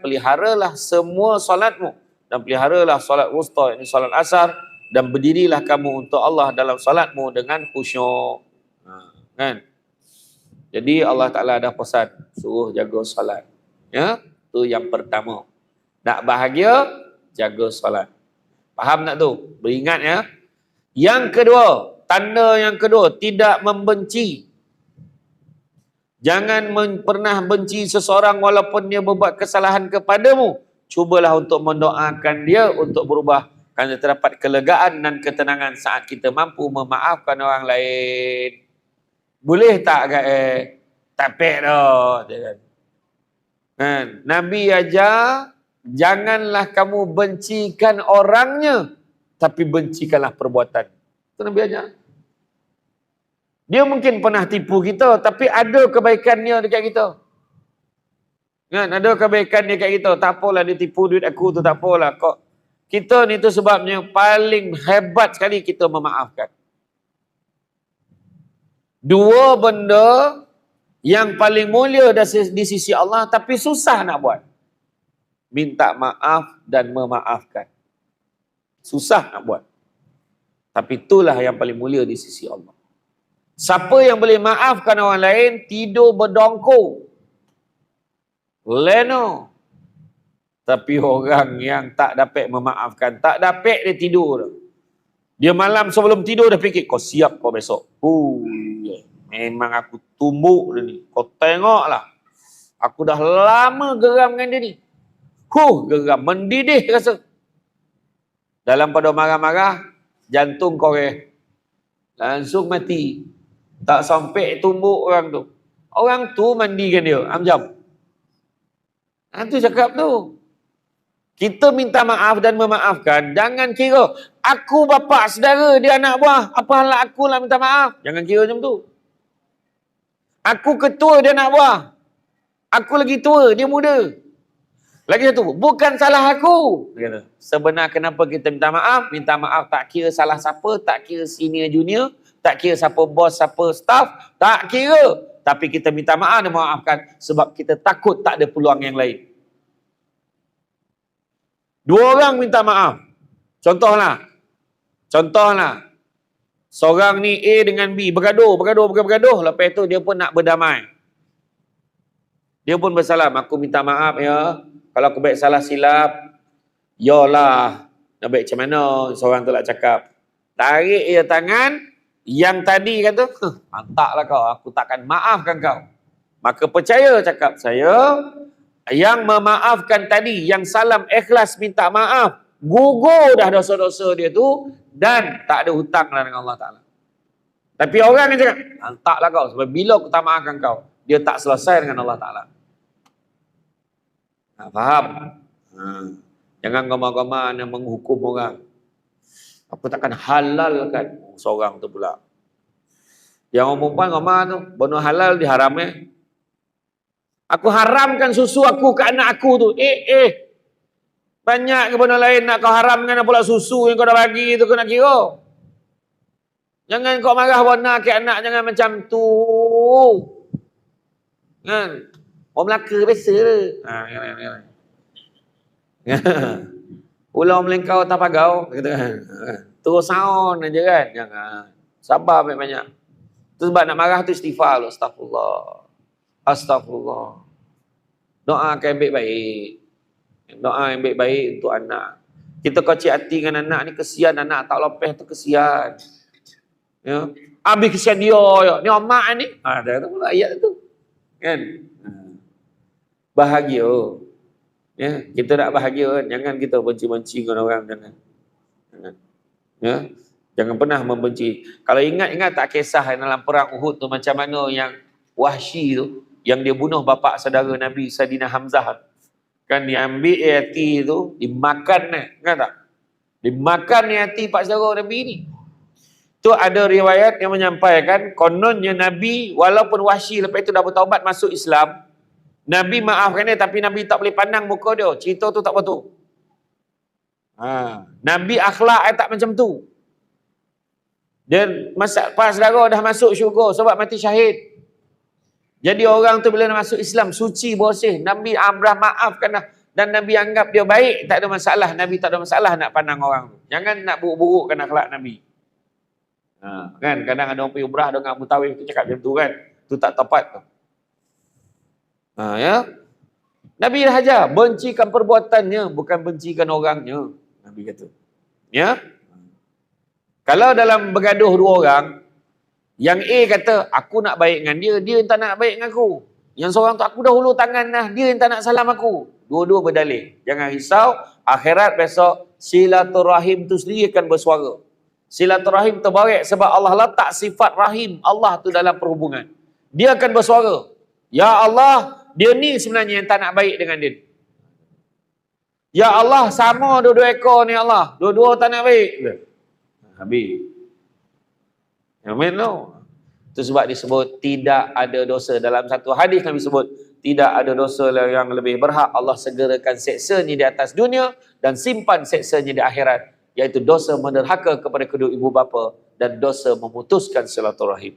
peliharalah semua solatmu dan peliharalah solat wusta, ini solat asar, dan berdirilah kamu untuk Allah dalam solatmu dengan khusyuk. Kan? Jadi Allah Ta'ala dah pesan suruh jaga solat. Ya, tu yang pertama. Nak bahagia, jaga solat. Faham tak tu? Beringat ya. Yang kedua, tanda yang kedua, tidak membenci. Jangan pernah benci seseorang walaupun dia berbuat kesalahan kepadamu. Cubalah untuk mendoakan dia untuk berubah. Kerana terdapat kelegaan dan ketenangan saat kita mampu memaafkan orang lain. Boleh tak agak tak pek dah. Kan? Nabi ajar, janganlah kamu bencikan orangnya, tapi bencikanlah perbuatan. Itu Nabi ajar. Dia mungkin pernah tipu kita, tapi ada kebaikannya dekat kita. Kan? Ada kebaikan dia kat kita. Tak apalah dia tipu duit aku tu, tak apalah. Kita ni tu sebabnya paling hebat sekali kita memaafkan. Dua benda yang paling mulia di sisi Allah tapi susah nak buat. Minta maaf dan memaafkan. Susah nak buat. Tapi itulah yang paling mulia di sisi Allah. Siapa yang boleh maafkan orang lain, tidur berdongkol. Leno. Tapi orang yang tak dapat memaafkan, tak dapat dia tidur. Dia malam sebelum tidur dah fikir, kau siap kau besok. Memang aku tumbuk dia ni. Kau tengoklah. Aku dah lama geram dengan dia ni. Geram. Mendidih rasa. Dalam pada marah-marah, jantung kau langsung mati. Tak sampai tumbuk orang tu. Orang tu mandikan dia. Amjam. Itu cakap tu. Kita minta maaf dan memaafkan. Jangan kira, aku bapa saudara, dia anak buah. Apa hal aku lah minta maaf? Jangan kira macam tu. Aku ketua, dia anak buah. Aku lagi tua, dia muda. Lagi satu, bukan salah aku. Sebenarnya kenapa kita minta maaf? Minta maaf tak kira salah siapa, tak kira senior junior, tak kira siapa bos, siapa staff, tak kira. Tapi kita minta maaf dan memaafkan sebab kita takut tak ada peluang yang lain. Dua orang minta maaf. Contohlah. Seorang ni A dengan B bergaduh. Lepas tu dia pun nak berdamai. Dia pun bersalam. Aku minta maaf ya. Kalau aku baik salah silap. Yolah. Nak baik macam mana? Seorang tu nak cakap. Tarik dia tangan. Yang tadi kata, hantaklah kau. Aku takkan maafkan kau. Maka percaya cakap saya. Yang memaafkan tadi, yang salam ikhlas minta maaf, gugur dah dosa-dosa dia tu dan tak ada hutang lah dengan Allah Ta'ala. Tapi orang yang cakap, hantaklah kau sebab bila aku tak maafkan kau, dia tak selesai dengan Allah Ta'ala. Faham? Jangan gama-gama yang menghukum orang. Aku takkan halalkan seorang tu pula. Yang orang perempuan gama tu, benda halal diharamnya. Aku haramkan susu aku ke anak aku tu. Banyak ke benda lain nak kau haramkan pula susu yang kau dah bagi tu kau nak kira. Jangan kau marah warna ke anak, jangan macam tu. Kan? Orang Melaka biasa tu. Ulang melengkau tak pagau. Terus sound aja kan. Jangan. Sabar banyak-banyak. Tu sebab nak marah tu istighfar. Astagfirullah. Astagfirullah. Doa yang baik-baik. Doa yang baik-baik untuk anak. Kita kecil hati dengan anak ni, kesian anak tak lopeh tu, kesian. Ya. Habis kesian dia. Ya. Ni omak ni. Ada tu ayat tu. Kan? Bahagia. Ya, kita nak bahagia kan. Jangan kita benci-benci dengan orang, jangan. Ya. Jangan pernah membenci. Kalau ingat-ingat tak kisah dalam perang Uhud tu macam mana yang Wahsy tu, yang dia bunuh bapa saudara Nabi Saidina Hamzah. Kan diambil hati tu, dimakan kan tak? Dimakan hati pak saudara Nabi ni. Tu ada riwayat yang menyampaikan kononnya Nabi walaupun Wahsy lepas itu dah bertaubat masuk Islam, Nabi maafkan dia tapi Nabi tak boleh pandang muka dia. Cerita tu tak betul. Nabi akhlak tak macam tu. Dan pak saudara dah masuk syurga sebab mati syahid. Jadi orang tu bila masuk Islam, suci, bersih. Nabi amrah maafkan dah. Dan Nabi anggap dia baik, tak ada masalah. Nabi tak ada masalah nak pandang orang tu. Jangan nak buruk-burukkan akhlak Nabi. Kan, kadang ada orang pergi umrah dengan Abu Tawif tu cakap macam tu kan. Tu tak tepat tu. Ya. Nabi dah ajar, bencikan perbuatannya, bukan bencikan orangnya. Nabi kata. Ya. Kalau dalam bergaduh dua orang, yang A kata, aku nak baik dengan dia, dia yang tak nak baik dengan aku. Yang seorang tu, aku dah hulur tangan dah, dia yang tak nak salam aku. Dua-dua berdalih. Jangan risau, Akhirat besok, silaturahim tu sendiri akan bersuara. Silaturahim terbaik sebab Allah letak sifat rahim Allah tu dalam perhubungan. Dia akan bersuara. Ya Allah, dia ni sebenarnya yang tak nak baik dengan dia. Ya Allah, sama dua-dua ekor ni Allah. Dua-dua tak nak baik. Habis. Amin no. Itu sebab disebut tidak ada dosa. Dalam satu hadis Nabi sebut, tidak ada dosa yang lebih berhak Allah segerakan seksanya di atas dunia dan simpan seksanya di akhirat, iaitu dosa menderhaka kepada kedua ibu bapa dan dosa memutuskan silaturahim.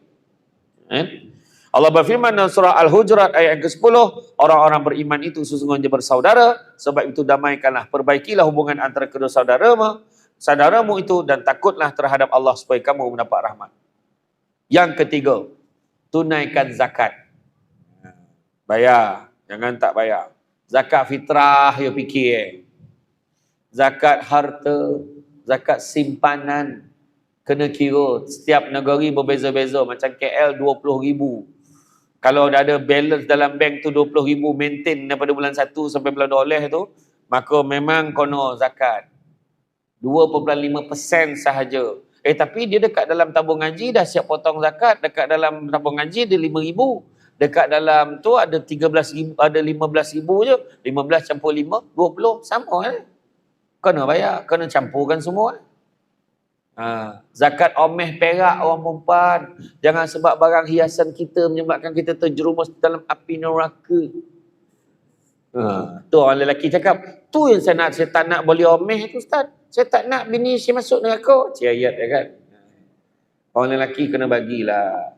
Allah berfirman dalam surah Al-Hujurat ayat yang ke-10, orang-orang beriman itu sesungguhnya bersaudara, sebab itu damaikanlah, perbaikilah hubungan antara kedua saudaramu itu dan takutlah terhadap Allah supaya kamu mendapat rahmat. Yang ketiga, tunaikan zakat. Bayar, jangan tak bayar. Zakat fitrah you fikir. Zakat harta, zakat simpanan kena kira. Setiap negeri berbeza-beza. Macam KL 20,000. Kalau ada balance dalam bank tu 20,000 maintain daripada bulan 1 sampai bulan 12 tu, maka memang kono zakat. 2.5% sahaja. Tapi dia dekat dalam tabung ngaji dah siap potong zakat. Dekat dalam tabung ngaji dia 5,000. Dekat dalam tu ada 13,000, ada 15,000 je. 15 campur 5, 20. Sama kan? Kena bayar. Kena campurkan semua. Zakat omeh perak orang perempuan. Jangan sebab barang hiasan kita menyebabkan kita terjerumus dalam api neraka. Tu orang lelaki cakap, tu yang saya tak nak boleh omeh tu Ustaz. Saya tak nak bini saya masuk neraka. Ayat ya kan. Orang lelaki kena bagilah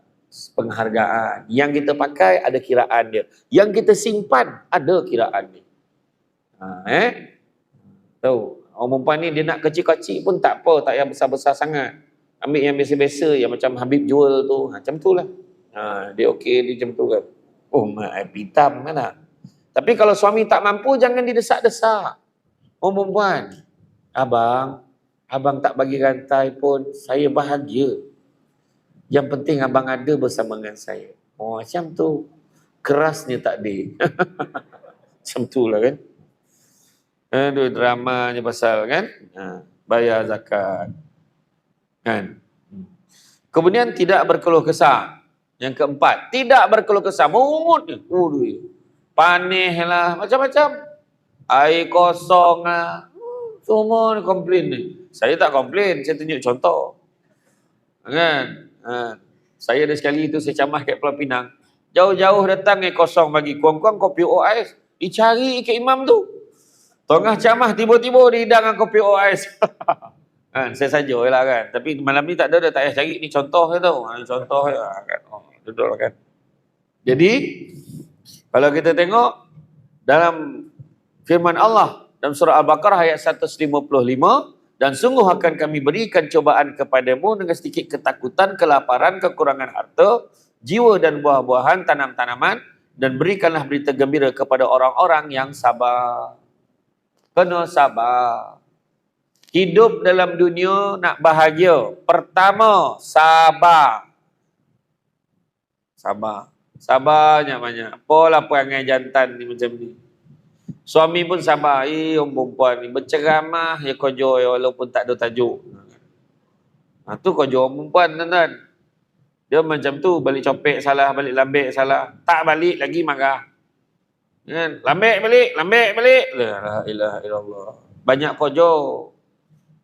penghargaan. Yang kita pakai ada kiraan dia. Yang kita simpan ada kiraan dia. Tahu. Orang perempuan ni dia nak kecil-kecil pun tak apa. Tak payah besar-besar sangat. Ambil yang biasa-biasa. Yang macam Habib jual tu. Macam tu lah. Dia okey dia macam tu kan. Oh mak hitam kan tak. Tapi kalau suami tak mampu jangan didesak-desak. Orang perempuan. Abang tak bagi rantai pun saya bahagia. Yang penting abang ada bersama dengan saya. Oh macam tu. Kerasnya takdir. Macam tu lah kan. Aduh dramanya pasal kan. Bayar zakat. Kan. Kemudian tidak berkeluh kesah. Yang keempat. Tidak berkeluh kesah. Mungut ni. Panih lah. Macam-macam. Air kosong lah. Semua ni komplain ni. Saya tak komplain. Saya tunjuk contoh. Kan. Saya ada sekali tu saya camah kat Pulau Pinang. Jauh-jauh datang air kosong bagi kuang-kuang kopi OIS. Dicari ke imam tu. Tengah camah tiba-tiba dihidang kopi OIS. Saya saja lah kan. Tapi malam ni tak ada tak payah cari. Ni contoh je tau. Contoh je kan. Duduk lah kan. Jadi kalau kita tengok dalam firman Allah dalam surah Al-Baqarah ayat 155, dan sungguh akan kami berikan cobaan kepadamu dengan sedikit ketakutan, kelaparan, kekurangan harta, jiwa dan buah-buahan, tanam-tanaman, dan berikanlah berita gembira kepada orang-orang yang sabar. Kena sabar. Hidup dalam dunia nak bahagia. Pertama, sabar. Sabar. Sabarnya banyak. Apalah perangai jantan ni macam ni. Suami pun sabar. Orang perempuan ni berceramah ya kojo ya walaupun tak ada tajuk. Tu kojo orang perempuan tuan-tuan. Dia macam tu balik copek salah, balik lambek salah. Tak balik lagi marah. Kan? Lambek balik. La ilaha illallah. Banyak kojo.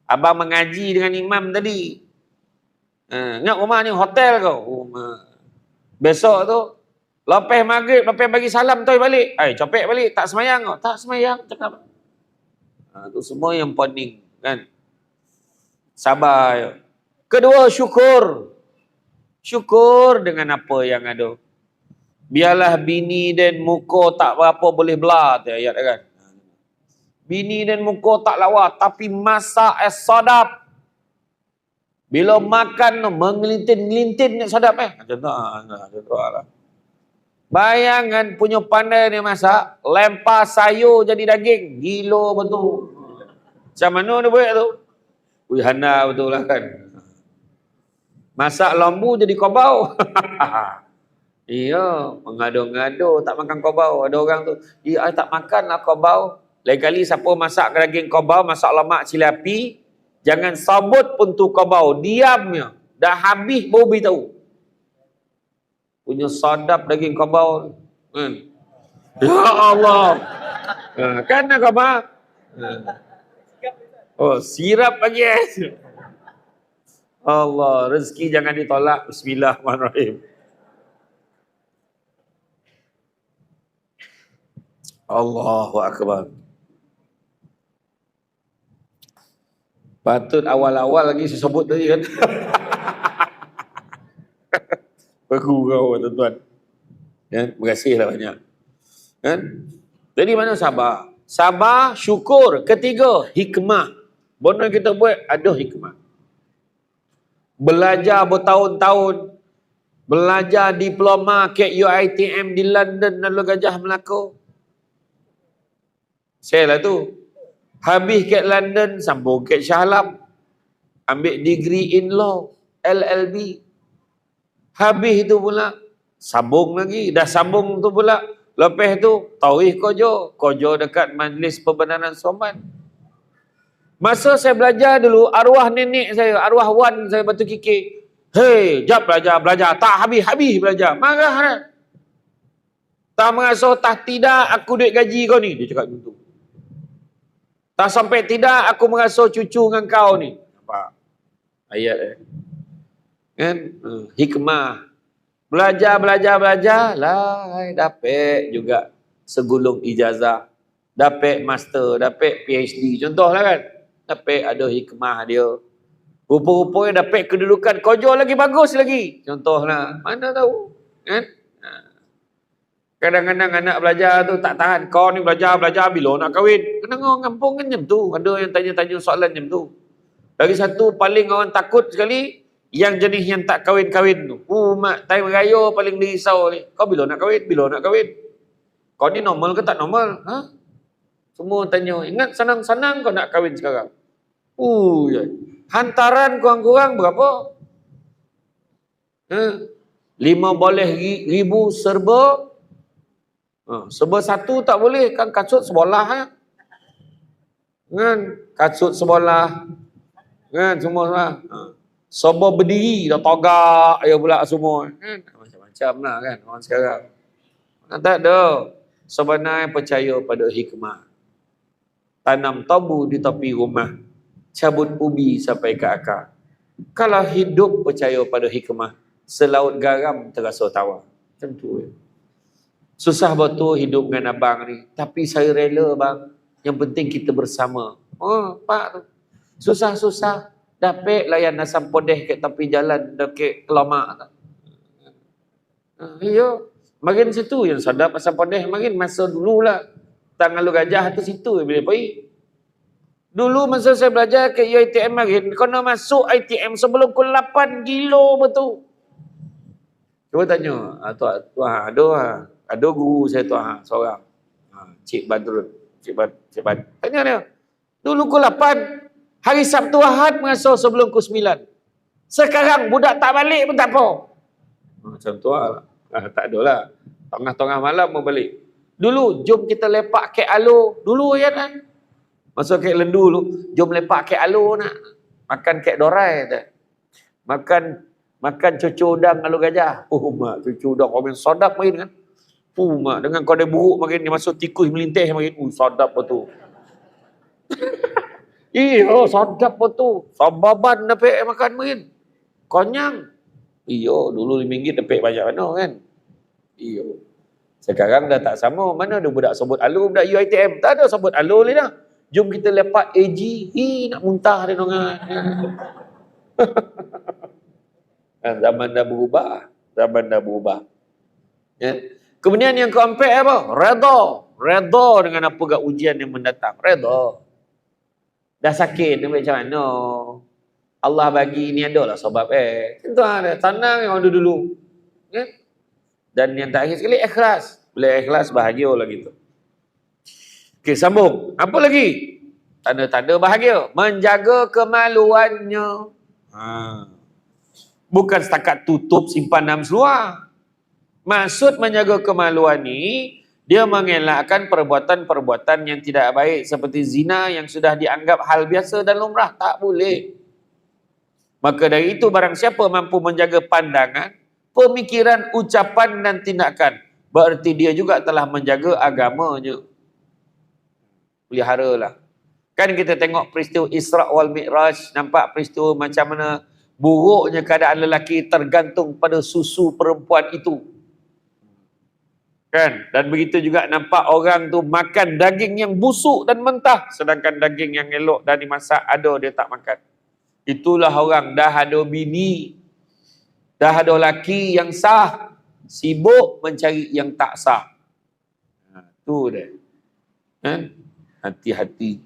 Abang mengaji dengan imam tadi. Ingat rumah ni hotel kau. Besok tu lepas maghrib, lepas bagi salam tu balik. Copek balik. Tak semayang kau? Tak semayang. Cakap. Tu semua yang poning. Kan? Sabar. Kedua, syukur. Syukur dengan apa yang ada. Biarlah bini dan muka tak berapa boleh belah. Tu ayat kan? Bini dan muka tak lawa. Tapi masak sadap. Bila makan mengelintin-gelintin ni sadap Macam tu lah. Bayangan punya pandai ni masak, lempar sayur jadi daging. Gila betul. Macam mana dia buat tu? Hana betul lah kan. Masak lembu jadi kobau. Iya, mengado-ngado tak makan kobau. Ada orang tu, I tak makan lah kobau. Lain kali siapa masak daging kobau, masak lemak cili api, jangan sabut pun tu kobau, diamnya. Dah habis baru beritahu. Punya sadap daging kobau. Ya Allah. Kan kobau? Oh, sirap lagi Allah, rezeki jangan ditolak. Bismillahirrahmanirrahim. Allahu Akbar. Patut awal-awal lagi saya sebut tadi kan. Bergurau tuan-tuan. Kan? Terima kasihlah banyak. Kan? Jadi mana sabar? Sabar, syukur. Ketiga, hikmah. Benda kita buat ada hikmah. Belajar bertahun-tahun. Belajar diploma KUITM di London Lalu Gajah Melaka. Saya lah tu. Habis kat London, sambung kat Shah Alam. Ambil degree in law, LLB. Habis tu pula, sambung lagi. Dah sambung tu pula. Lepas tu, tauhid kojo. Kojo dekat Majlis Pembenaran Soman. Masa saya belajar dulu, arwah nenek saya, arwah wan saya batu kikik. Hei, jap belajar. Tak habis belajar. Marah kan? Tak merasa, tak tidak aku duit gaji kau ni. Dia cakap macam tu. Tak sampai tidak aku merasa cucu dengan kau ni. Nampak? Ayat kan? Hikmah. Belajar lah, dapat juga segulung ijazah. Dapat master, dapat PhD. Contohlah kan? Dapat ada hikmah dia. Rupa-rupanya dapat kedudukan kojo lagi bagus lagi. Contohlah. Mana tahu? Kan? Kadang-kadang anak belajar tu tak tahan. Kau ni belajar bila nak kahwin? Kena orang kampung kan macam tu. Ada yang tanya-tanya soalan macam tu. Lagi satu paling orang takut sekali, yang jenis yang tak kahwin-kahwin tu. Mak, time raya paling dirisau ni. Kau bila nak kahwin? Kau ni normal ke tak normal? Ha? Semua tanya. Ingat senang-senang kau nak kahwin sekarang. Hantaran kurang-kurang berapa? 15,000 serba. Serba satu tak boleh. Kan kasut sebelah. Kan? Kasut sebelah. Kan? Semua. Serba berdiri. Dah togak. Ya pula semua. Kan? Macam-macam lah kan. Orang sekarang. Tak ada. Sebenarnya percaya pada hikmah. Tanam tabu di tepi rumah. Cabut ubi sampai ke akar. Kalau hidup percaya pada hikmah, selaut garam terasa tawar. Macam tu. Susah betul hidup dengan abang ni. Tapi saya rela bang. Yang penting kita bersama. Pak tu. Susah-susah. Dapat layan asam podeh kat tepi jalan. Dekat kelamak. Ya. Makin situ yang sadap asam podeh. Makin masa dululah. Tangan lu gajah tu situ bila pergi. Dulu masa saya belajar ke UiTM makin. Kena masuk ITM sebelum pukul 8 kilo betul. Cuba tanya. Tuan ada guru saya tuan seorang. Cik Badrun. Cik Bad. Tanya dia. Dulu pukul 8. Hari Sabtu Ahad masuk sebelum pukul 9. Sekarang budak tak balik pun tak apa. Macam tu lah. Tak adalah. Tengah-tengah malam mau balik. Dulu jom kita lepak kek alo. Dulu ya kan. Masuk kek lendu dulu. Jom lepak kek alo nak. Makan kek dorai. Makan cucu udang alu gajah. Mak cucu udang. Orang sodap main kan. Mak dengan kode buruk makin dia masuk tikus melintih makin. Sodap betul. Sodap betul. Sababan dapat makan makin. Konyang. Dulu RM5 dapat banyak mana kan. Sekarang dah tak sama. Mana ada budak sebut alu, budak UiTM. Tak ada sebut alu ni dah. Jom kita lepak AG. Nak muntah dia dengan. Zaman dah berubah. Ya. Kemudian yang keempat apa? Redha dengan apa gak ujian yang mendatang. Redha. Dah sakit ni macam mana? Allah bagi ni adalah sebab tentu ada tenang yang dulu. Ya? Dan yang terakhir sekali ikhlas. Bila ikhlas bahagia lah gitu. Okey, sambung. Apa lagi? Tanda-tanda bahagia. Menjaga kemaluannya. Bukan setakat tutup simpan dalam seluar. Maksud menjaga kemaluan ni, Dia mengelakkan perbuatan-perbuatan yang tidak baik seperti zina yang sudah dianggap hal biasa dan lumrah. Tak boleh. Maka dari itu barang siapa mampu menjaga pandangan, pemikiran, ucapan dan tindakan, berarti dia juga telah menjaga agamanya. Peliharalah. Kan kita tengok peristiwa Isra' wal Mi'raj, nampak peristiwa macam mana buruknya keadaan lelaki tergantung pada susu perempuan itu. Kan? Dan begitu juga nampak orang tu makan daging yang busuk dan mentah, sedangkan daging yang elok dan dimasak ada dia tak makan. Itulah orang dah ada bini, dah ada laki yang sah, sibuk mencari yang tak sah. Tu dia. Hati-hati.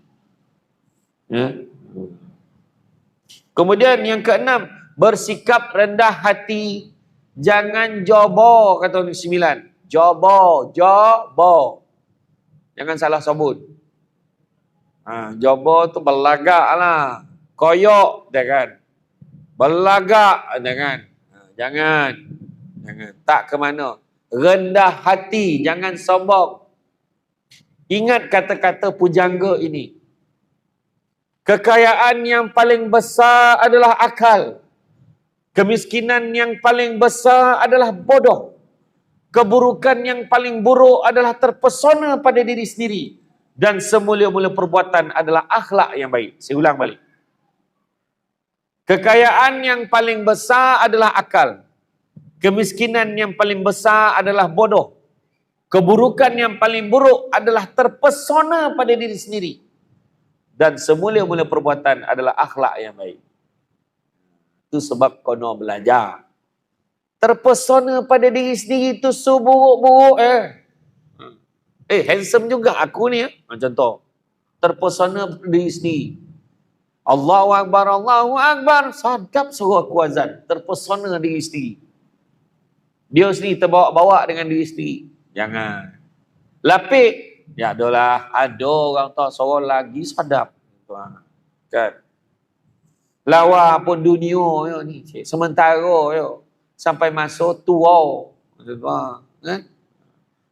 Kemudian yang keenam, bersikap rendah hati, jangan jobo, kata orang 9. Jobo. Jangan salah sebut. Jobo tu belagak lah. Koyok, jangan. Belagak, jangan. Tak ke mana. Rendah hati, jangan sombong. Ingat kata-kata pujangga ini. Kekayaan yang paling besar adalah akal. Kemiskinan yang paling besar adalah bodoh. Keburukan yang paling buruk adalah terpesona pada diri sendiri. Dan semula-mula perbuatan adalah akhlak yang baik. Saya ulang balik. Kekayaan yang paling besar adalah akal. Kemiskinan yang paling besar adalah bodoh. Keburukan yang paling buruk adalah terpesona pada diri sendiri. Dan semula-mula perbuatan adalah akhlak yang baik. Itu sebab kono belajar. Terpesona pada diri sendiri tu seburuk-buruk handsome juga aku ni contoh. Terpesona pada diri sendiri. Allahu Akbar. Sadap suruh aku azan. Terpesona diri sendiri. Dia sendiri terbawa-bawa dengan diri sendiri. Jangan. Lapik. Ya adalah. Ada orang tak suruh lagi sadap. Kan. Lawa pun dunia ni. Sementara sampai masuk tua. Kan?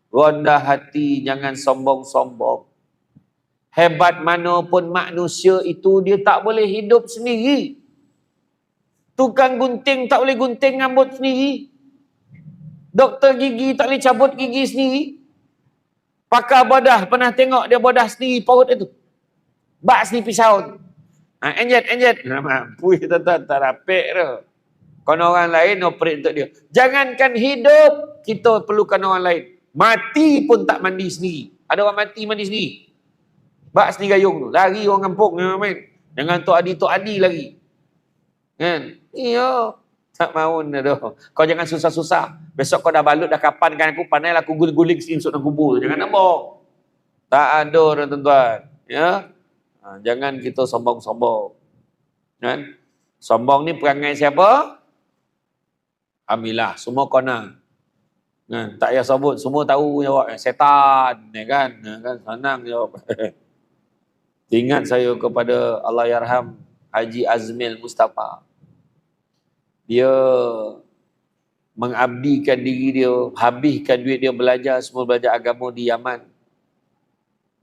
Rendah hati, jangan sombong-sombong. Hebat mana pun manusia itu, dia tak boleh hidup sendiri. Tukang gunting tak boleh gunting rambut sendiri. Doktor gigi tak boleh cabut gigi sendiri. Pakar bodah, pernah tengok dia bodah sendiri paut itu. Bak sendiri pisau. Enjet. Mampu tak rapik tu. Kalau orang lain operate untuk dia. Jangankan hidup, kita perlukan orang lain. Mati pun tak mandi sendiri. Ada orang mati sendiri. Bak sendiri gayung tu. Lari orang kampung. Dengan Tok Adi lagi. Kan? Iya. Tak mahu dah. Kau jangan susah-susah. Besok kau dah balut, dah kapankan aku. Pandailah aku guling-guling sini masuk dalam kubur. Jangan nampak. Tak ada tuan-tuan. Ya? Jangan kita sombong-sombong. Kan? Sombong ni perangai siapa? Alhamdulillah, semua kona. Kan? Tak payah sebut, semua tahu jawab. Setan, kan? Senang jawab. Ingat saya kepada Allahyarham Haji Azmil Mustafa. Dia mengabdikan diri dia, habiskan duit dia belajar, semua belajar agama di Yaman.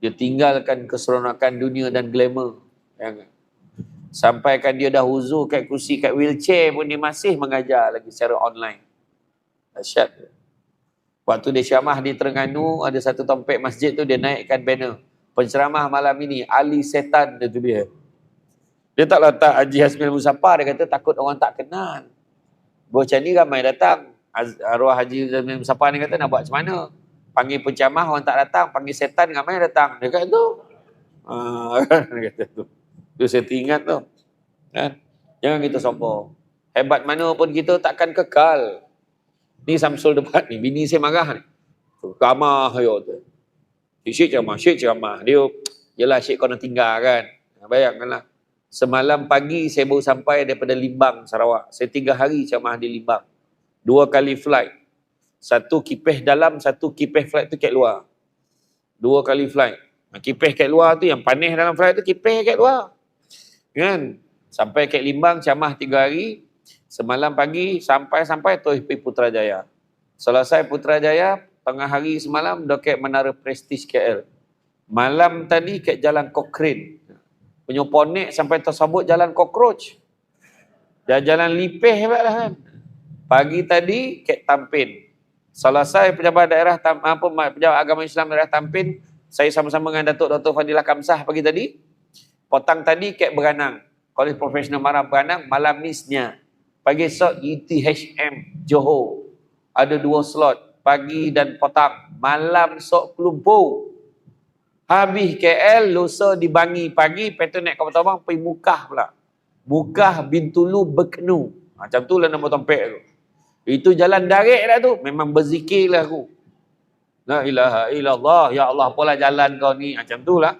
Dia tinggalkan keseronokan dunia dan glamour. Sampaikan dia dah uzur kat kursi, kat wheelchair pun dia masih mengajar lagi secara online. Dahsyat. Waktu dia syamah di Terengganu, ada satu tompek masjid tu dia naikkan banner. Penceramah malam ini, Ali Setan, itu dia. Dia tak letak Haji Azmil Mustafa, dia kata takut orang tak kenal. Macam ni ramai datang. Arwah Haji Azmil Mustafa ni kata nak buat macam mana? Panggil penceramah orang tak datang, panggil setan ramai datang. Dia kata tu. Dia kata tu. Itu saya teringat tu. Kan? Jangan kita sombong. Hebat mana pun kita takkan kekal. Ni Samsul debat ni. Bini saya marah ni. Ramah yo tu. Syekh ceramah. Dia, yelah syekh kau nak tinggal kan. Bayangkanlah. Semalam pagi saya baru sampai daripada Limbang, Sarawak. Saya 3 hari ceramah di Limbang. 2 kali flight. 1 kipeh dalam, 1 kipeh flight tu kat luar. 2 kali flight. Kipeh kat luar tu, yang panis dalam flight tu, kipeh kat luar. Kan? Sampai kat Limbang, ceramah 3 hari. Semalam pagi, sampai terus pergi Putrajaya. Selesai Putrajaya, tengah hari semalam dekat Menara Prestige KL. Malam tadi kat Jalan Cochrane. Penyoponek sampai tersabut Jalan Cockroach. Dan Jalan Lipeh hebat lah kan. Pagi tadi kat Tampin. Selesai pejabat daerah pejabat agama Islam daerah Tampin, saya sama-sama dengan Datuk Dr. Fadilah Kamsah pagi tadi. Petang tadi kat Beranang. Kolej Profesional Mara Beranang, malam nisnya. Pagi esok UTHM Johor. Ada 2 slot, pagi dan petang. Malam esok Kelumpur. Habis KL, lusa di Bangi. Pagi, petrol naik kapal terbang, pergi Mukah pula. Mukah Bintulu Bekenu. Macam tu lah nama tempat tu. Itu jalan darik lah tu. Memang berzikir lah aku. La ilaha illallah. Ya Allah, apalah jalan kau ni. Macam tu lah.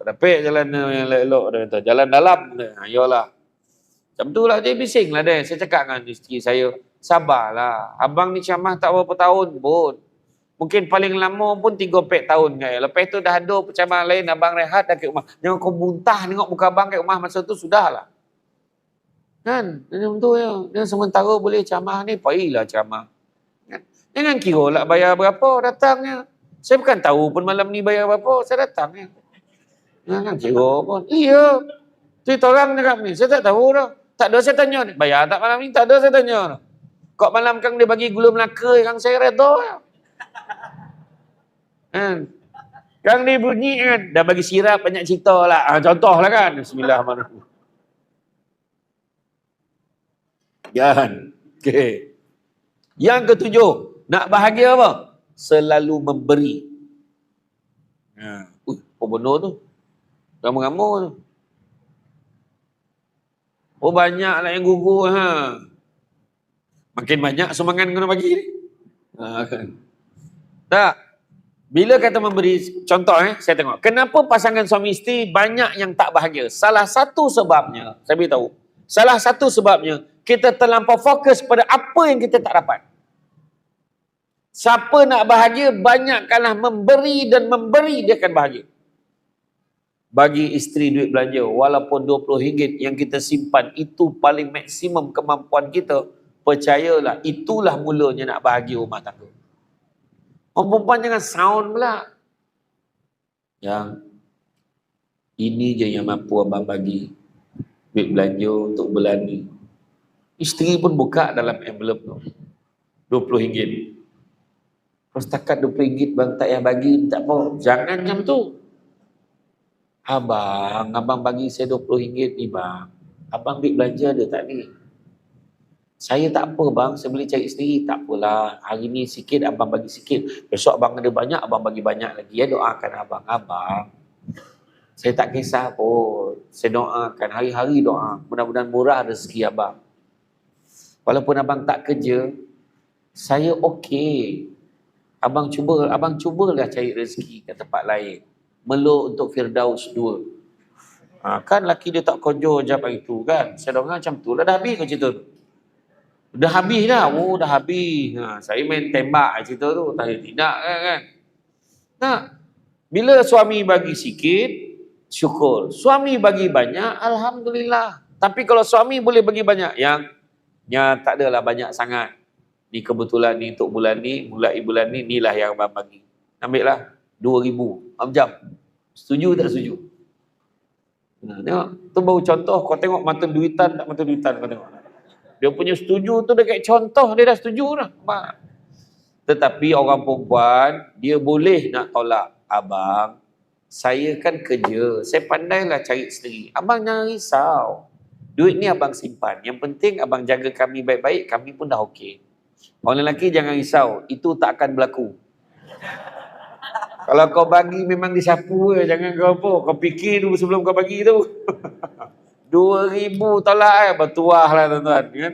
Tapi jalan yang elok-elok. Dia kata, jalan dalam. Ayolah. Macam tu lah. Dia bising lah dia. Saya cakap dengan isteri saya, sabarlah. Abang ni ceramah tak berapa tahun pun. Mungkin paling lama pun 3-4 tahun. Lepas tu dah ada penceramah lain, abang rehat dah kat rumah. Jangan kau muntah tengok muka abang kat rumah masa tu, sudahlah. Kan? Macam tu ya. Dia sementara boleh ceramah ni, payahlah ceramah. Kan? Jangan kira lah bayar berapa datangnya. Saya bukan tahu pun malam ni bayar berapa, saya datang ya. Jangan kira pun. Iya. Cerita orang dekat ni, saya tak tahu dah. Tak ada saya tanya ni. Bayar tak malam ni? Tak ada saya tanya dah. Kok malam kang dia bagi gula Melaka yang saya reda ya. Kan? Kang ni bunyi kan, dah bagi sirap banyak cerita lah. Contoh lah kan. Bismillahirrahmanirrahim. Jangan. Okay. Yang ketujuh, nak bahagia apa? Selalu memberi. Apa benar tu? Ramai-ramai tu. Oh banyak lah yang gugur. Makin banyak sumbangan kena bagi ni. Kan. Tak. Bila kata memberi, contoh saya tengok. Kenapa pasangan suami isteri banyak yang tak bahagia? Salah satu sebabnya, saya beritahu. Salah satu sebabnya, kita terlampau fokus pada apa yang kita tak dapat. Siapa nak bahagia, banyakkanlah memberi dan memberi, dia akan bahagia. Bagi isteri duit belanja, walaupun RM20 yang kita simpan, itu paling maksimum kemampuan kita. Percayalah, itulah mulanya nak bahagia rumah tangga. Orang perempuan jangan sound pula. Yang ini je yang mampu abang bagi. Duit belanja untuk bulan ni. Isteri pun buka dalam envelope tu. RM20. Kalau setakat RM20 bang tak payah bagi, tak apa. Jangan macam tu. Abang bagi saya RM20 ni bang. Abang duit belanja ada tak ni? Saya tak apa bang, saya boleh cari sendiri. Tak apalah, hari ni sikit abang bagi sikit. Besok abang ada banyak, abang bagi banyak lagi. Ya doakan abang. Abang, saya tak kisah pun. Saya doakan, hari-hari doa. Mudah-mudahan murah rezeki abang. Walaupun abang tak kerja, saya okey. Abang cubalah cari rezeki ke tempat lain. Meluk untuk Firdaus 2. Kan laki dia tak konjor jam itu kan. Saya dengar macam tu lah, dah habis kau cerita tu. Dah habis dah. Oh, dah habis. Saya main tembak cerita tu. Tidak kan. Nah, bila suami bagi sikit, syukur. Suami bagi banyak, alhamdulillah. Tapi kalau suami boleh bagi banyak, yang tak adalah banyak sangat. Ni kebetulan ni untuk bulan ni, mulai bulan ni, inilah yang abang bagi. Ambil lah 2,000. Jam. Setuju tak setuju? Tengok. Tu baru contoh. Kau tengok mata duitan tak mata duitan kau tengok. Dia punya setuju tu dekat contoh, dia dah setuju dah. Tetapi orang perempuan, dia boleh nak tolak. Abang, saya kan kerja, saya pandailah cari sendiri. Abang jangan risau. Duit ni abang simpan. Yang penting abang jaga kami baik-baik, kami pun dah okey. Orang lelaki jangan risau, itu tak akan berlaku. Kalau kau bagi memang disapu je, jangan kau apa. Kau fikir dulu sebelum kau bagi tu. 2,000 tolak bertuah lah tuan-tuan kan.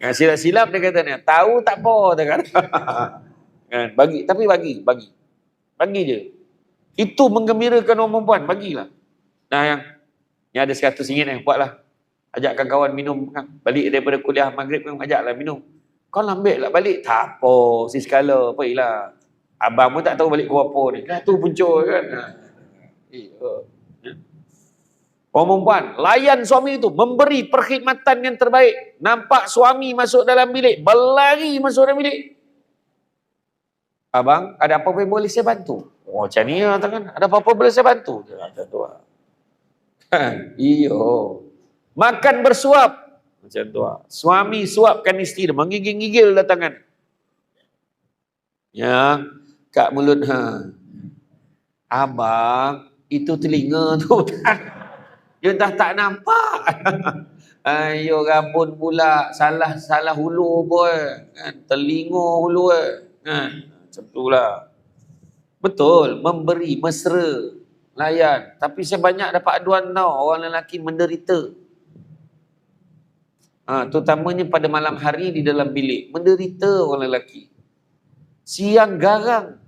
Yang silap-silap dia kata ni, tahu tak apa dia kata. Kan, bagi, tapi bagi je. Itu menggembirakan orang perempuan, bagilah. Nah yang ada RM100 buatlah. Ajakkan kawan minum kan. Balik daripada kuliah maghrib kan, ajaklah minum. Kau ambil lah balik. Tak apa, si skala apa lah. Abang pun tak tahu balik kau apa ni. Dah tu puncul kan. Orang perempuan, layan suami itu, memberi perkhidmatan yang terbaik. Nampak suami masuk dalam bilik, berlari masuk dalam bilik. Abang, ada apa-apa yang boleh saya bantu? Oh, macam ni lah kan. Ada apa-apa boleh saya bantu? Dia macam tu lah. Iyo. Makan bersuap. Macam tu lah. Suami suapkan isteri dia. Menggigil-gigil lah tangan. Ya, kat mulut. Abang, itu telinga tu. Dia dah tak nampak. Ayo rabun pula. Salah hulu boy. Kan? Telinga hulu kan? Macam tu lah. Betul, memberi, mesra, layan. Tapi saya banyak dapat aduan tau, orang lelaki menderita. Terutamanya pada malam hari di dalam bilik. Menderita orang lelaki. Siang garang,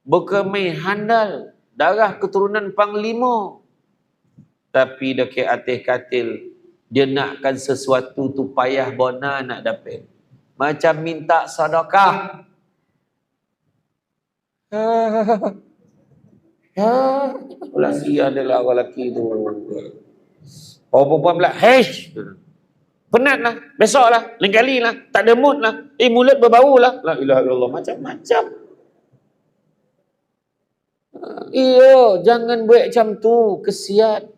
berkemih handal, darah keturunan panglima. Tapi dekat atas katil, dia nakkan sesuatu tu payah bona nak dapat. Macam minta sedekah. Pula sia adalah orang lelaki tu. Orang perempuan pula, hei, penat lah, besok lah, lain kali lah, tak ada mood lah, mulut berbau lah. La ilaha illallah, macam-macam. Iyo, jangan buat macam tu, kesian.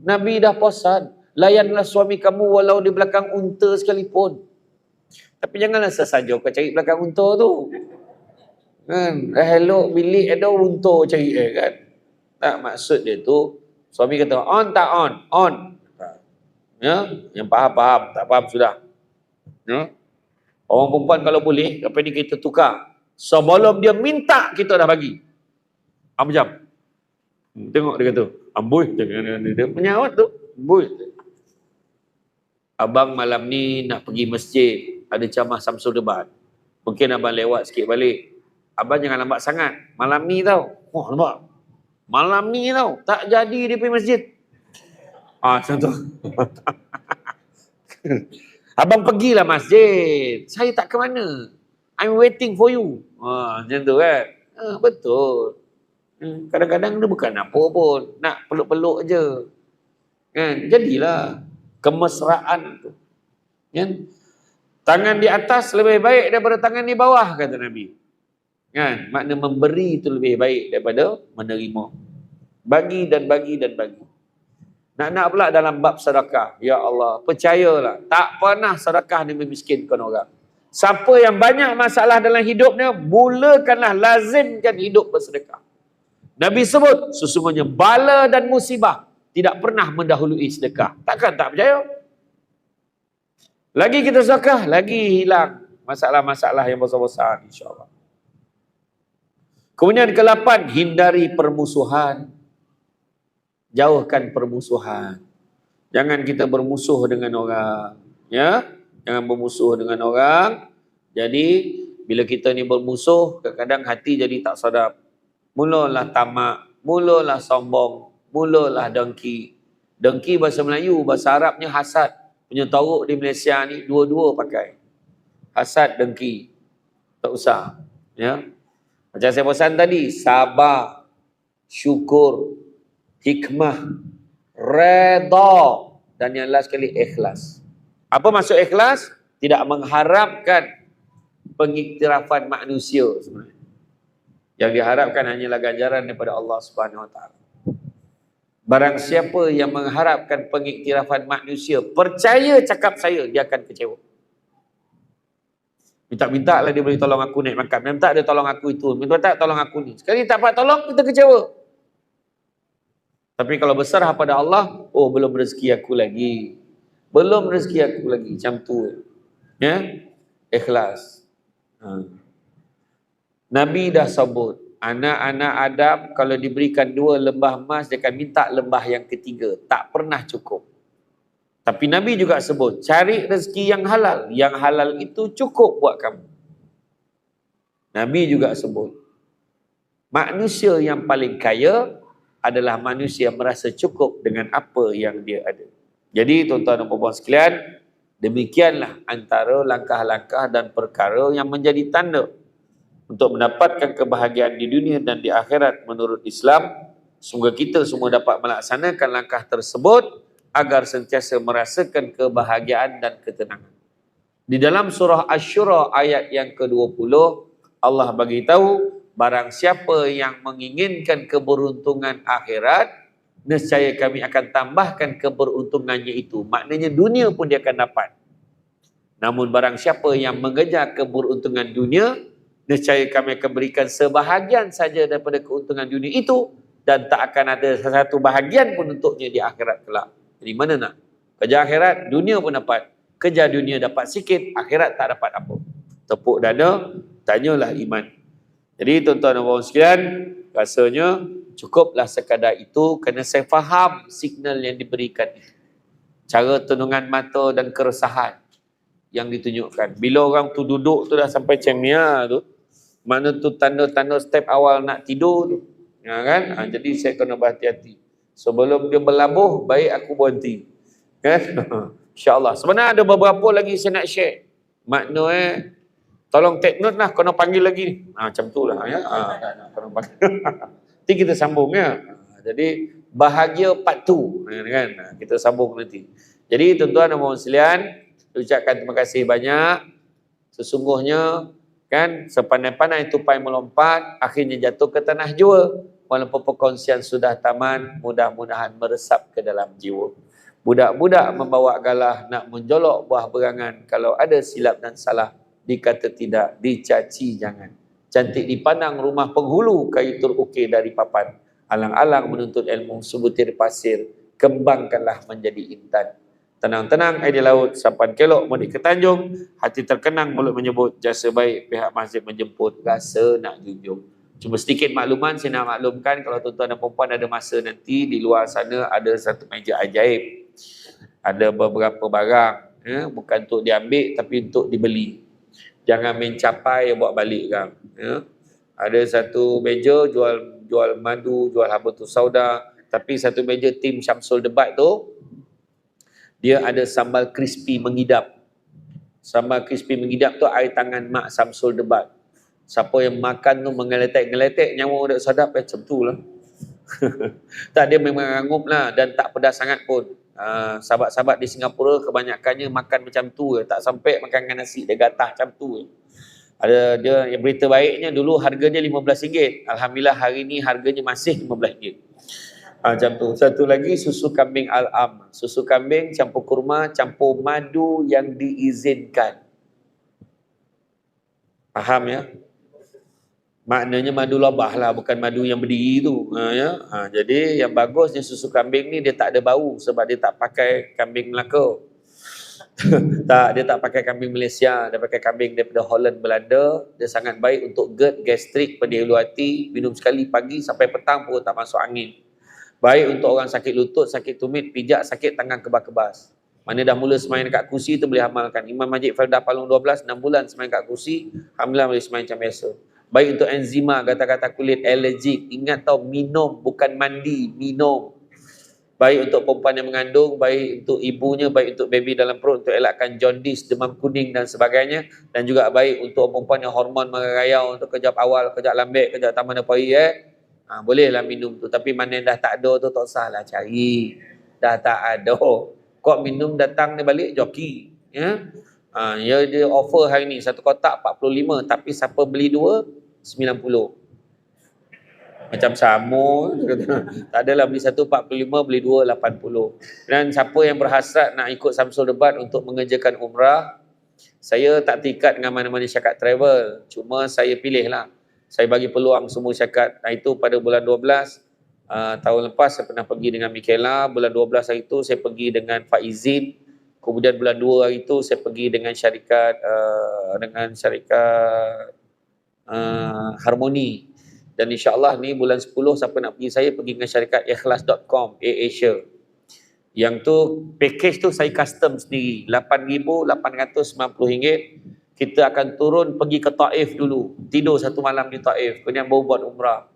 Nabi dah pesan, layanlah suami kamu walau di belakang unta sekalipun. Tapi janganlah sesaja kau cari belakang unta tu. Kan, hello bilik ada unta cari kan. Tak, maksud dia tu suami kata on tak on. Ya, yang faham, tak faham sudah. Ya. Orang perempuan kalau boleh, apa ni kita tukar. Sebelum dia minta kita dah bagi. Jam. Tengok dia kata, amboi dia menyawat tu. Amboi. Abang malam ni nak pergi masjid, ada ceramah Samsul Debat. Mungkin abang lewat sikit balik. Abang jangan lambat sangat. Malam ni tau. Wah, nampak. Malam ni tau. Tak jadi dia pergi masjid. Macam tu. Abang pergilah masjid. Saya tak ke mana. I'm waiting for you. Macam tu kan. Betul. Kadang-kadang dia bukan apa pun. Nak peluk-peluk je. Kan? Jadilah kemesraan tu. Kan? Tangan di atas lebih baik daripada tangan di bawah, kata Nabi. Kan? Makna memberi itu lebih baik daripada menerima. Bagi dan bagi dan bagi. Nak pula dalam bab sedekah. Ya Allah, percayalah, tak pernah sedekah ni memiskinkan orang. Siapa yang banyak masalah dalam hidupnya, mulakanlah, lazimkan hidup bersedekah. Nabi sebut, sesungguhnya bala dan musibah tidak pernah mendahului sedekah. Takkan tak percaya? Lagi kita sedekah, lagi hilang masalah-masalah yang besar-besar, insyaAllah. Kemudian ke-8, hindari permusuhan. Jauhkan permusuhan. Jangan kita bermusuh dengan orang. Ya, jangan bermusuh dengan orang. Jadi, bila kita ni bermusuh, kadang-kadang hati jadi tak sedap. Mulalah tamak, mulalah sombong, mulalah dengki. Dengki bahasa Melayu, bahasa Arabnya hasad. Punya teruk di Malaysia ni, dua-dua pakai. Hasad, dengki. Tak usah. Ya. Macam saya pesan tadi, sabar, syukur, hikmah, redha, dan yang last sekali ikhlas. Apa maksud ikhlas? Tidak mengharapkan pengiktirafan manusia sebenarnya. Yang diharapkan hanyalah ganjaran daripada Allah Subhanahu Wa Taala. Barang siapa yang mengharapkan pengiktirafan manusia, percaya cakap saya, dia akan kecewa. Minta-minta lah dia boleh tolong aku naik mangkat. Minta dia tolong aku itu. Minta tolong aku ni. Sekali tak dapat tolong, kita kecewa. Tapi kalau besar pada Allah, oh belum rezeki aku lagi. Belum rezeki aku lagi. Macam tu. Ya? Ikhlas. Nabi dah sebut, anak-anak Adam kalau diberikan 2 lembah emas, dia akan minta lembah yang ketiga. Tak pernah cukup. Tapi Nabi juga sebut, cari rezeki yang halal. Yang halal itu cukup buat kamu. Nabi juga sebut, manusia yang paling kaya adalah manusia yang merasa cukup dengan apa yang dia ada. Jadi tuan-tuan dan puan-puan sekalian, demikianlah antara langkah-langkah dan perkara yang menjadi tanda untuk mendapatkan kebahagiaan di dunia dan di akhirat menurut Islam. Semoga kita semua dapat melaksanakan langkah tersebut agar sentiasa merasakan kebahagiaan dan ketenangan. Di dalam surah Asy-Syura ayat yang ke-20, Allah bagi tahu, barang siapa yang menginginkan keberuntungan akhirat, nescaya kami akan tambahkan keberuntungannya itu. Maknanya dunia pun dia akan dapat. Namun barang siapa yang mengejar keberuntungan dunia, nescaya kami akan berikan sebahagian saja daripada keuntungan dunia itu, dan tak akan ada satu bahagian pun untuknya di akhirat kelak. Jadi mana nak? Kejar akhirat, dunia pun dapat. Kejar dunia dapat sikit, akhirat tak dapat apa. Tepuk dada, tanyalah iman. Jadi tuan-tuan dan puan sekalian, rasanya cukuplah sekadar itu kerana saya faham signal yang diberikan. Cara tenungan mata dan keresahan yang ditunjukkan. Bila orang tu duduk tu dah sampai cemia tu, mana tu tanda-tanda step awal nak tidur tu. Ya kan? Jadi saya kena berhati-hati. Sebelum dia berlabuh, baik aku berhenti. Kan? InsyaAllah. Sebenarnya ada beberapa lagi saya nak share. Makna tolong take note lah, kena panggil lagi. Macam tu lah. Ya? Kena panggil. Nanti kita sambung ya. Jadi bahagia part 2. Kan? Kita sambung nanti. Jadi tuan-tuan dan puan sekalian, ucapkan terima kasih banyak. Sesungguhnya kan sepandai-pandai tupai melompat, akhirnya jatuh ke tanah jua. Walaupun perkongsian sudah tamat, mudah-mudahan meresap ke dalam jiwa. Budak-budak membawa galah nak menjolok buah berangan. Kalau ada silap dan salah, dikata tidak, dicaci jangan. Cantik dipandang rumah penghulu, kayu terukir dari papan. Alang-alang menuntut ilmu, sebutir pasir, kembangkanlah menjadi intan. Tenang-tenang air di laut, sampan kelok mudik ke Tanjung, hati terkenang mulut menyebut, jasa baik pihak masjid menjemput, rasa nak junjung. Cuma sedikit makluman, saya nak maklumkan kalau tuan-tuan dan perempuan ada masa nanti, di luar sana ada satu meja ajaib. Ada beberapa barang, bukan untuk diambil tapi untuk dibeli. Jangan mencapai bawa balik kan. Ada satu meja jual madu, jual habatus sauda, tapi satu meja tim Syamsul Debat tu, dia ada sambal crispy mengidap. Sambal crispy mengidap tu air tangan Mak Syamsul Debat. Siapa yang makan tu mengeletek-ngeletek, nyawa dah sadap macam tu lah. Tak, dia memang rangup lah dan tak pedas sangat pun. Sahabat-sahabat di Singapura kebanyakannya makan macam tu, tak sampai makan dengan nasi, dia gatah macam tu. Ada dia yang berita baiknya dulu harganya RM15. Alhamdulillah hari ni harganya masih RM15. Macam tu. Satu lagi susu kambing Al-Am. Susu kambing campur kurma, campur madu yang diizinkan. Faham ya? Maknanya madu labah lah, bukan madu yang berdiri tu. Jadi yang bagusnya susu kambing ni dia tak ada bau sebab dia tak pakai kambing Melaka. Tak, dia tak pakai kambing Malaysia, dia pakai kambing daripada Holland, Belanda. Dia sangat baik untuk GERD, gastrik, pedih ulu hati. Minum sekali pagi sampai petang pun tak masuk angin. Baik untuk orang sakit lutut, sakit tumit, pijak, sakit tangan kebas-kebas. Mana dah mula semayang dekat kursi tu boleh amalkan. Imam Majid Fardah Palung 12, 6 bulan semayang kat kursi, alhamdulillah boleh semayang macam biasa. Baik untuk enzima, kata-kata kulit, alergik. Ingat tau, minum, bukan mandi, minum. Baik untuk perempuan yang mengandung, baik untuk ibunya, baik untuk baby dalam perut, untuk elakkan jaundice, demam kuning dan sebagainya. Dan juga baik untuk perempuan yang hormon merayau, untuk kejap awal, kejap lambik, kejap taman nepoi. Bolehlah minum tu. Tapi mana yang dah tak ada tu, tak usahlah cari. Dah tak ada. Kok minum datang ni balik, joki. Dia offer hari ni, satu kotak 45, tapi siapa beli 2, 90. Macam sama. Tak adalah beli satu 45, beli 2, 80. Dan siapa yang berhasrat nak ikut Syamsul Debat untuk mengerjakan umrah, saya tak terikat dengan mana-mana syarikat travel. Cuma saya pilih lah. Saya bagi peluang semua syarikat. Itu pada bulan 12. Tahun lepas saya pernah pergi dengan Michaela. Bulan 12 hari itu saya pergi dengan Faizin. Kemudian bulan 2 hari itu saya pergi dengan syarikat Harmoni. Dan insyaAllah ni bulan 10 siapa nak pergi, saya pergi dengan syarikat ikhlas.com, AirAsia. Yang tu package tu saya custom sendiri, RM8,890. Kita akan turun pergi ke Taif dulu, tidur satu malam di Taif, kemudian baru buat umrah.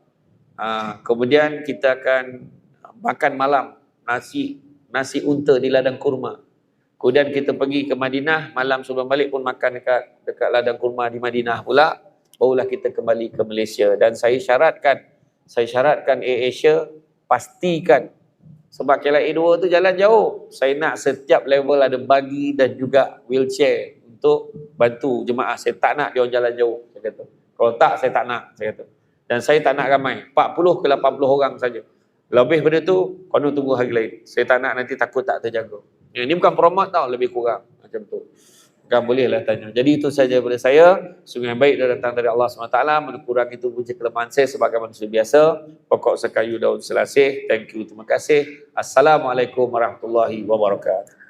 Kemudian kita akan makan malam nasi unta di ladang kurma. Kemudian kita pergi ke Madinah, malam sebelum balik pun makan dekat ladang kurma di Madinah pula. Barulah kita kembali ke Malaysia. Dan saya syaratkan AirAsia pastikan, sebab KLIA 2 tu jalan jauh, saya nak setiap level ada bagi dan juga wheelchair untuk bantu jemaah. Saya tak nak dia orang jalan jauh. Saya kata, Kalau tak, saya tak nak, saya kata. Dan saya tak nak ramai, 40 ke 80 orang saja. Lebih daripada tu, konon tunggu hari lain. Saya tak nak nanti takut tak terjaga. Ini bukan promote tau, lebih kurang. Macam tu. Kan bolehlah tanya. Jadi itu saja daripada saya. Sungguh yang baik dah datang dari Allah SWT. Kurang itu puji kelemahan saya sebagai manusia biasa. Pokok sekayu daun selasih. Thank you. Terima kasih. Assalamualaikum warahmatullahi wabarakatuh.